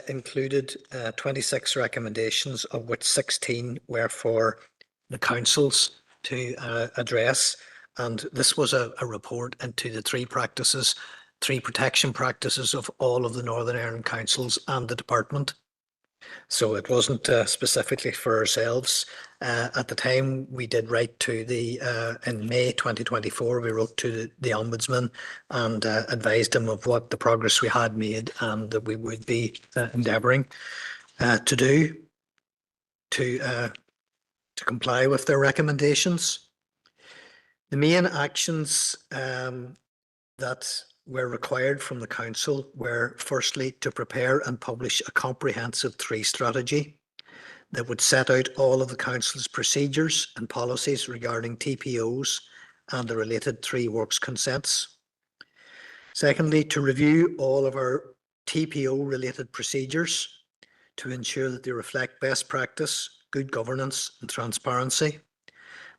included 26 recommendations, of which 16 were for the councils to address. And this was a report into the tree protection practices of all of the Northern Ireland councils and the department. So it wasn't specifically for ourselves. At the time, we did write to in May 2024, we wrote to the Ombudsman and advised him of what the progress we had made and that we would be endeavouring to do to comply with their recommendations. The main actions that were required from the Council were, firstly, to prepare and publish a comprehensive tree strategy that would set out all of the Council's procedures and policies regarding TPOs and the related tree works consents. Secondly, to review all of our TPO-related procedures to ensure that they reflect best practice, good governance and transparency,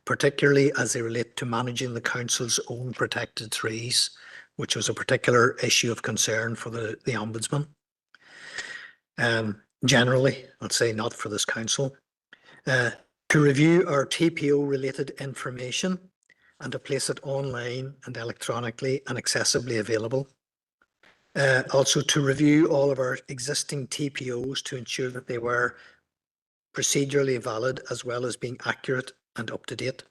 particularly as they relate to managing the Council's own protected trees, which was a particular issue of concern for the Ombudsman. Generally, I'd say not for this Council. To review our TPO-related information and to place it online and electronically and accessibly available. Also to review all of our existing TPOs to ensure that they were procedurally valid as well as being accurate and up to date.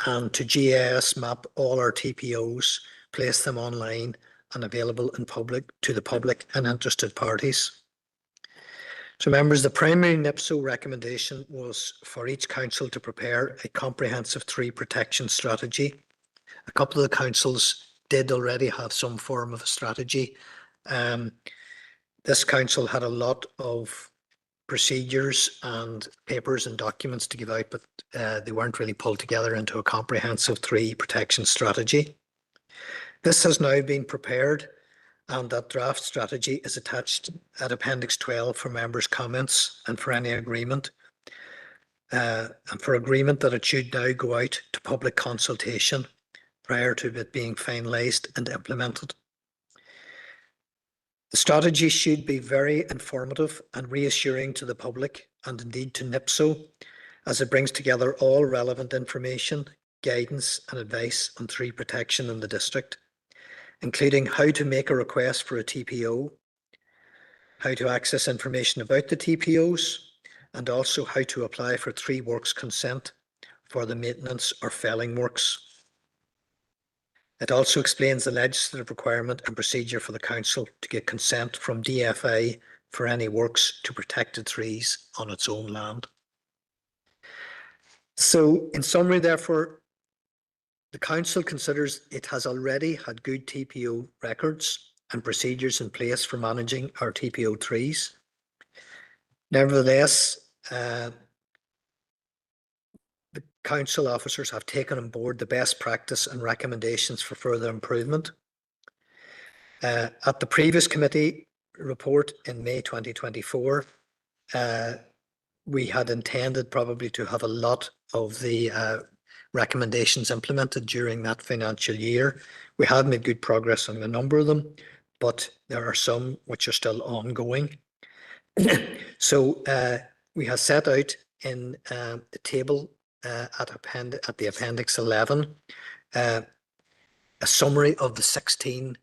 And to GIS map all our TPOs, place them online and available in public to the public and interested parties. So members, the primary NIPSO recommendation was for each council to prepare a comprehensive tree protection strategy. A couple of the councils did already have some form of a strategy. This council had a lot of procedures and papers and documents to give out, but they weren't really pulled together into a comprehensive tree protection strategy. This has now been prepared, and that draft strategy is attached at Appendix 12 for members' comments and for any agreement. And for agreement that it should now go out to public consultation prior to it being finalised and implemented. The strategy should be very informative and reassuring to the public and indeed to NIPSO, as it brings together all relevant information, guidance and advice on tree protection in the district, including how to make a request for a TPO, how to access information about the TPOs, and also how to apply for tree works consent for the maintenance or felling works. It also explains the legislative requirement and procedure for the council to get consent from DFI for any works to protected trees on its own land. So in summary, therefore, the council considers it has already had good TPO records and procedures in place for managing our TPO trees. Nevertheless, the council officers have taken on board the best practice and recommendations for further improvement. At the previous committee report in May 2024, we had intended probably to have a lot of the recommendations implemented during that financial year. We have made good progress on a number of them, but there are some which are still ongoing. So we have set out in the table at the Appendix 11 a summary of the 16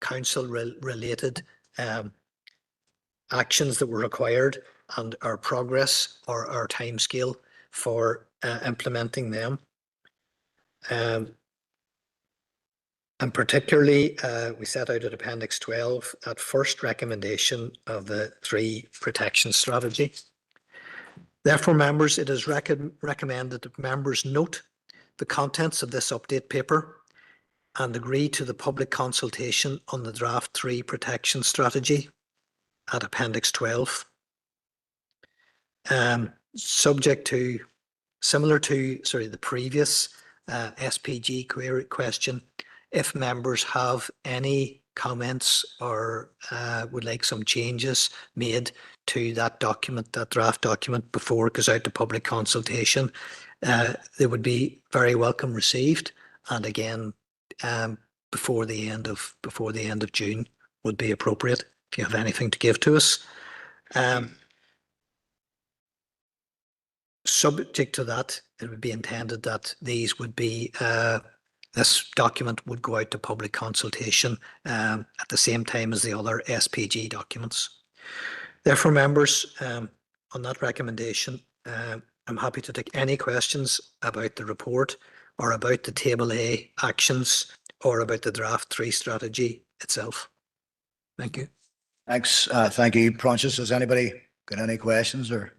council-related actions that were required and our progress or our timescale for implementing them. And particularly, we set out at Appendix 12 that first recommendation of the tree protection strategy. Therefore, members, it is recommended that members note the contents of this update paper and agree to the public consultation on the draft tree protection strategy at Appendix 12. Subject to, similar to, the previous SPG query question, if members have any comments or would like some changes made to that document, that draft document, before it goes out to public consultation, they would be very welcome received. And again, before the end of June would be appropriate if you have anything to give to us. Subject to that, it would be intended that these would be this document would go out to public consultation at the same time as the other SPG documents. Therefore, members, on that recommendation, I'm happy to take any questions about the report or about the Table A actions or about the draft tree strategy itself. Thank you. Thanks. Thank you, Prentice. Has anybody got any questions or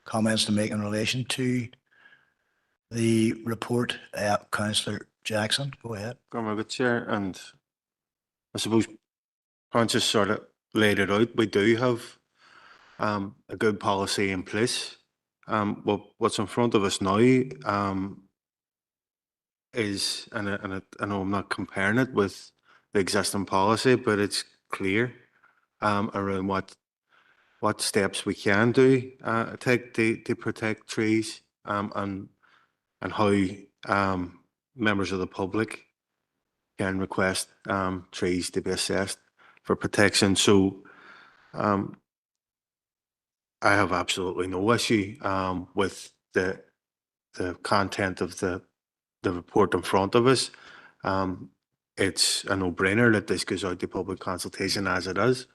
comments to make in relation to the report? Councillor Jackson, go ahead. Good Chair, and I suppose Prentice sort of laid it out. We do have a good policy in place. What's in front of us now is, and I know I'm not comparing it with the existing policy, but it's clear around what steps we can do take to protect trees and how members of the public can request trees to be assessed for protection. So I have absolutely no issue with the content of the report in front of us. it's a no-brainer that this goes out to public consultation as it is.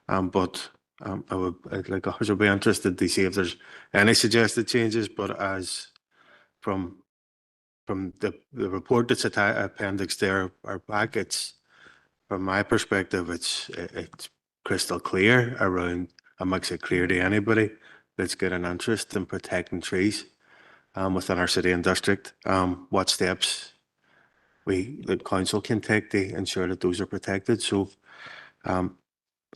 But I'd also be interested to see if there's any suggested changes, but as from the report that's appendix there or back, it's, from my perspective, it's crystal clear around, it makes it clear to anybody that's got an interest in protecting trees within our city and district, what steps the council can take to ensure that those are protected. So I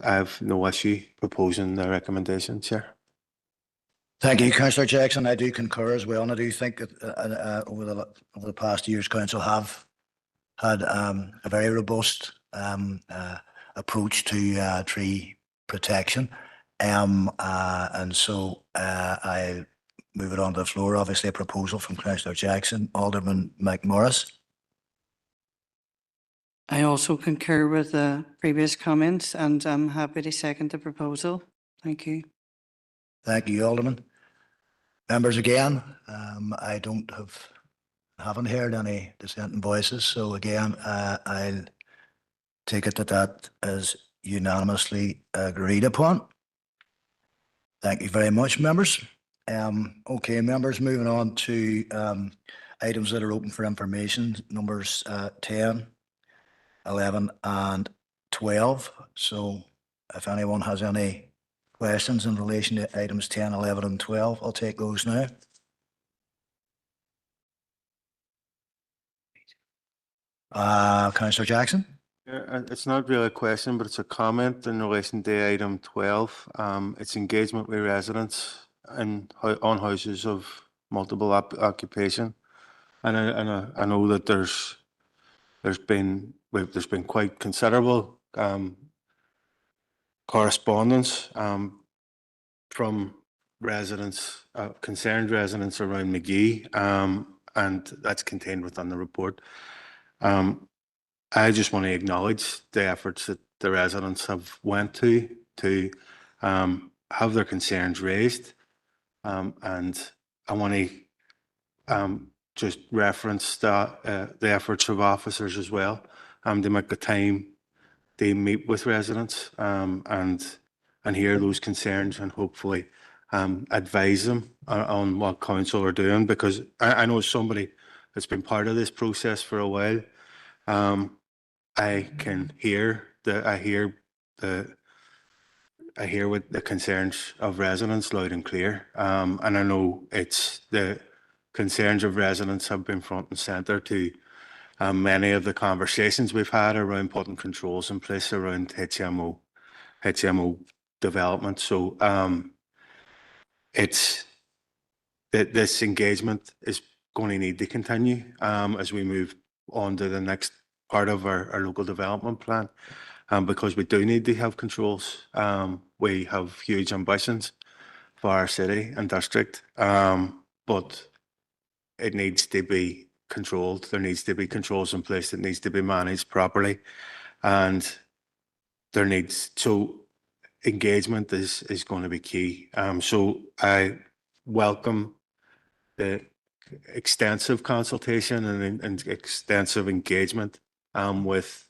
have no issue proposing the recommendation, Chair. Thank you, Councillor Jackson. I do concur as well, and I do think that over the past years, council have had a very robust approach to tree protection, and so I move it on to the floor. Obviously, a proposal from Councillor Jackson. Alderman McMorris. I also concur with the previous comments, and I'm happy to second the proposal. Thank you. Thank you, Alderman. Members, again, I haven't heard any dissenting voices, so again, I'll take it that is unanimously agreed upon. Thank you very much, members. Okay, members, moving on to items that are open for information, numbers 10, 11 and 12. So if anyone has any questions in relation to items 10, 11 and 12, I'll take those now. Councillor Jackson. It's not really a question, but it's a comment in relation to item 12. It's engagement with residents on houses of multiple occupation, and I know that there's been quite considerable correspondence from residents, concerned residents around McGee, and that's contained within the report. I just want to acknowledge the efforts that the residents have went to have their concerns raised, and I want to just reference the efforts of officers as well, to make the time they meet with residents and hear those concerns and hopefully advise them on what council are doing, because I know somebody that's been part of this process for a while. I can hear what the concerns of residents loud and clear, and I know it's the concerns of residents have been front and centre to many of the conversations we've had around putting controls in place around HMO development. So it's that this engagement is going to need to continue as we move on to the next part of our local development plan, because we do need to have controls. We have huge ambitions for our city and district, but it needs to be controlled. There needs to be controls in place that needs to be managed properly, and so engagement is going to be key. So I welcome the extensive consultation and extensive engagement with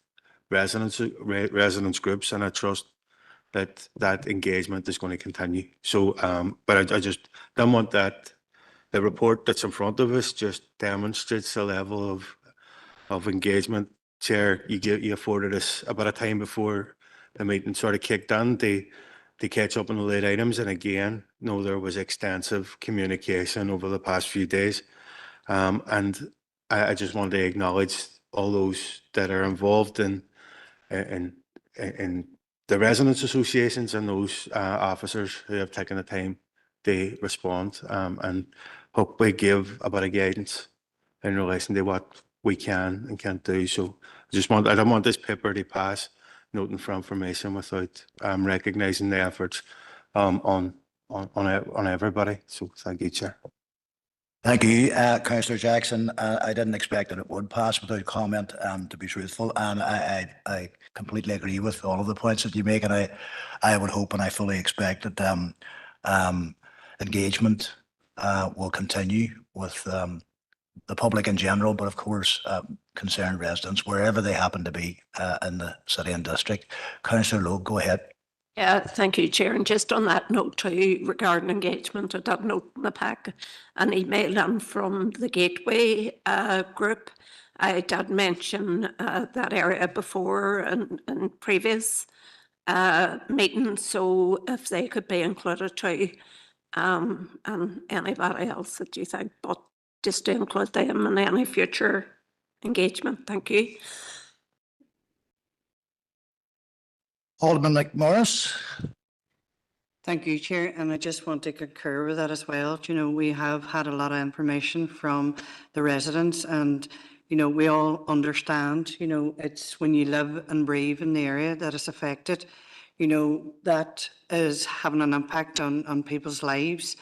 residents groups, and I trust that engagement is going to continue. So, but I just don't want that. The report that's in front of us just demonstrates the level of engagement. Chair, you afforded us a bit of time before the meeting sort of kicked in to catch up on the late items, and again, there was extensive communication over the past few days, and I just want to acknowledge all those that are involved in the residents associations and those officers who have taken the time to respond, and hopefully give a bit of guidance in relation to what we can and can't do. So I don't want this paper to pass noting for information without recognising the efforts on everybody. So thank you, Chair. Thank you, Councillor Jackson. I didn't expect that it would pass without comment, to be truthful, and I completely agree with all of the points that you make, and I would hope and I fully expect that engagement will continue with the public in general, but of course, concerned residents, wherever they happen to be in the city and district. Councillor Logue, go ahead. Yeah, thank you, Chair. And just on that note too, regarding engagement, I did note in the pack an email in from the Gateway group. I did mention that area before in previous meetings, so if they could be included too, and anybody else that you think, but just to include them in any future engagement. Thank you. Alderman McMorris. Thank you, Chair, and I just want to concur with that as well. You know, we have had a lot of information from the residents, and you know, we all understand, you know, it's when you live and breathe in the area that is affected, you know, that is having an impact on people's lives.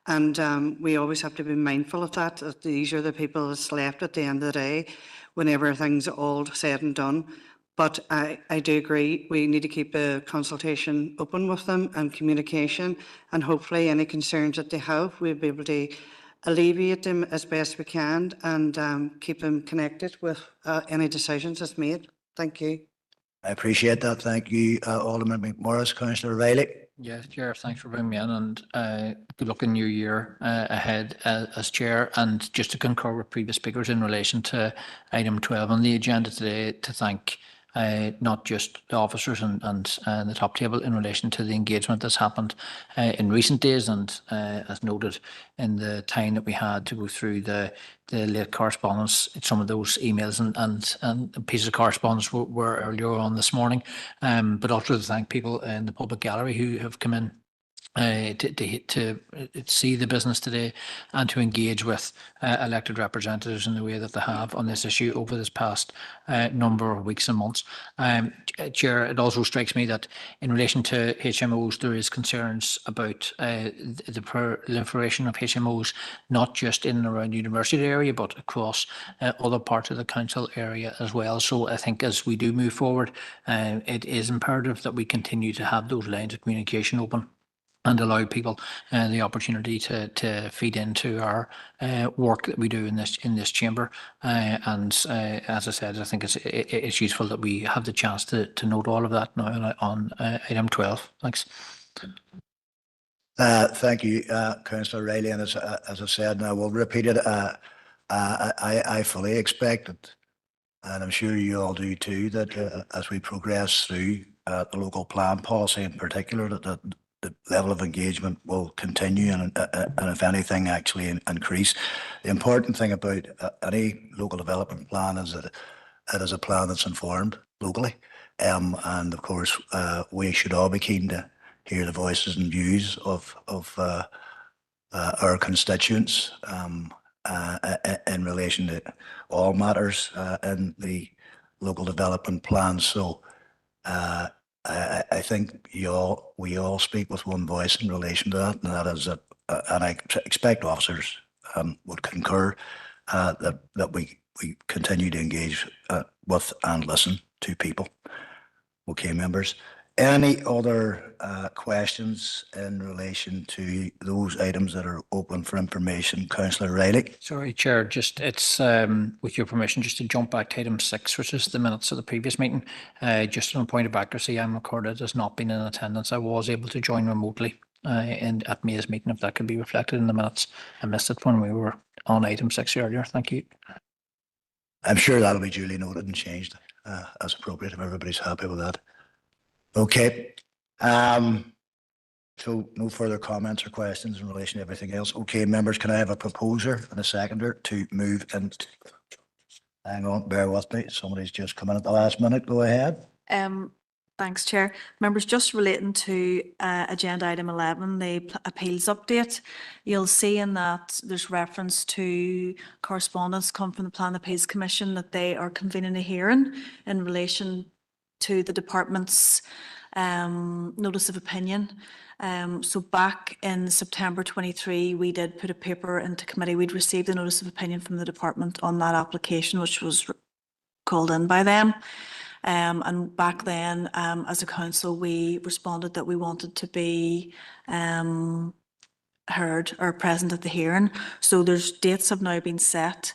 And we always have to be mindful of that these are the people that's left at the end of the day when everything's all said and done. But I do agree, we need to keep a consultation open with them and communication, and hopefully any concerns that they have, we'll be able to alleviate them as best we can and keep them connected with any decisions that's made. Thank you. I appreciate that. Thank you, Alderman McMorris. Councillor Riley. Yes, Chair, thanks for bringing me in, and good luck in new year ahead as Chair. And just to concur with previous speakers in relation to item 12 on the agenda today, to thank not just the officers and the top table in relation to the engagement that's happened in recent days, and as noted in the time that we had to go through the late correspondence, some of those emails and pieces of correspondence were earlier on this morning, but also to thank people in the public gallery who have come in to see the business today and to engage with elected representatives in the way that they have on this issue over this past number of weeks and months. Chair, it also strikes me that in relation to HMOs, there is concerns about the proliferation of HMOs, not just in and around the university area, but across other parts of the council area as well. So I think as we do move forward, it is imperative that we continue to have those lines of communication open and allow people the opportunity to feed into our work that we do in this chamber. As I said, I think it's useful that we have the chance to note all of that now on item 12. Thanks. Thank you, Councillor Riley. And as I said, and I will repeat it, I fully expect it, and I'm sure you all do too, that as we progress through the local plan policy in particular, that the level of engagement will continue and if anything, actually increase. The important thing about any local development plan is that it is a plan that's informed locally. And of course, we should all be keen to hear the voices and views of our constituents in relation to all matters in the local development plan. So I think we all speak with one voice in relation to that, and that is that, and I expect officers would concur that we continue to engage with and listen to people. Okay, members. Any other questions in relation to those items that are open for information? Councillor Riley. Sorry, Chair, just it's with your permission, just to jump back to item 6, which is the minutes of the previous meeting. Just on a point of accuracy, I'm recorded as not being in attendance. I was able to join remotely at May's meeting, if that could be reflected in the minutes. I missed it when we were on item 6 earlier. Thank you. I'm sure that'll be duly noted and changed as appropriate if everybody's happy with that. Okay. So no further comments or questions in relation to everything else. Okay, members, can I have a proposer and a seconder to move and hang on, bear with me. Somebody's just come in at the last minute. Go ahead. Thanks, Chair. Members, just relating to agenda item 11, the appeals update, you'll see in that there's reference to correspondence come from the Plan Appeals Commission that they are convening a hearing in relation to the department's notice of opinion. So back in September 23, we did put a paper into committee. We'd received a notice of opinion from the department on that application, which was called in by them. And back then, as a council, we responded that we wanted to be heard or present at the hearing. So there's dates have now been set.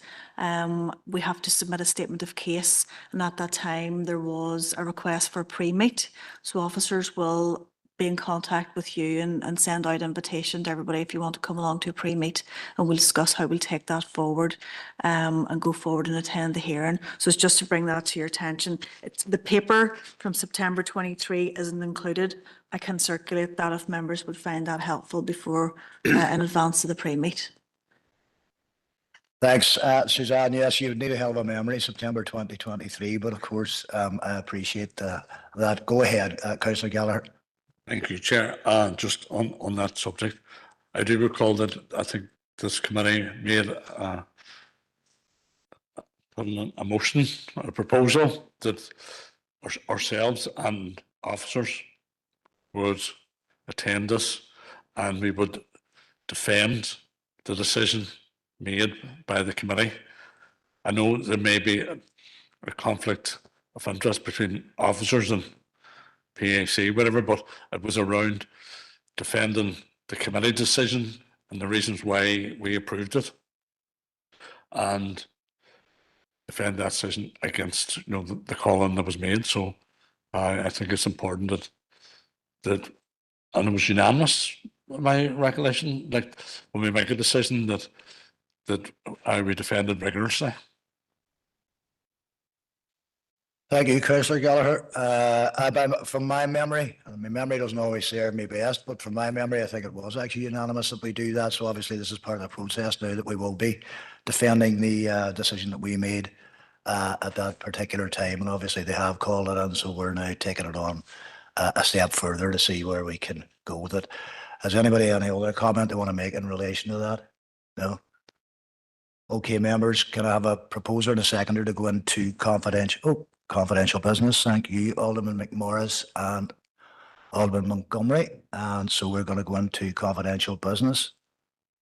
We have to submit a statement of case, and at that time there was a request for a pre-meet. So officers will be in contact with you and send out invitation to everybody if you want to come along to a pre-meet, and we'll discuss how we'll take that forward and go forward and attend the hearing. So it's just to bring that to your attention. It's the paper from September 23 isn't included. I can circulate that if members would find that helpful before in advance of the pre-meet. Thanks, Suzanne. Yes, you need a hell of a memory, September 2023, but of course, I appreciate that. Go ahead, Councillor Gallagher. Thank you, Chair. Just on that subject, I do recall that I think this committee made a motion, a proposal that ourselves and officers would attend this and we would defend the decision made by the committee. I know there may be a conflict of interest between officers and PAC, whatever, but it was around defending the committee decision and the reasons why we approved it, and defend that decision against the call-in that was made. So I think it's important that and it was unanimous, my recollection, like when we make a decision that we defended rigorously. Thank you, Councillor Gallagher. From my memory, and my memory doesn't always serve me best, but from my memory, I think it was actually unanimous that we do that. So obviously this is part of the process now that we will be defending the decision that we made at that particular time. And obviously they have called it in, so we're now taking it on a step further to see where we can go with it. Has anybody any other comment they want to make in relation to that? No? Okay, members, can I have a proposer and a seconder to go into confidential business? Thank you, Alderman McMorris and Alderman Montgomery. And so we're going to go into confidential business.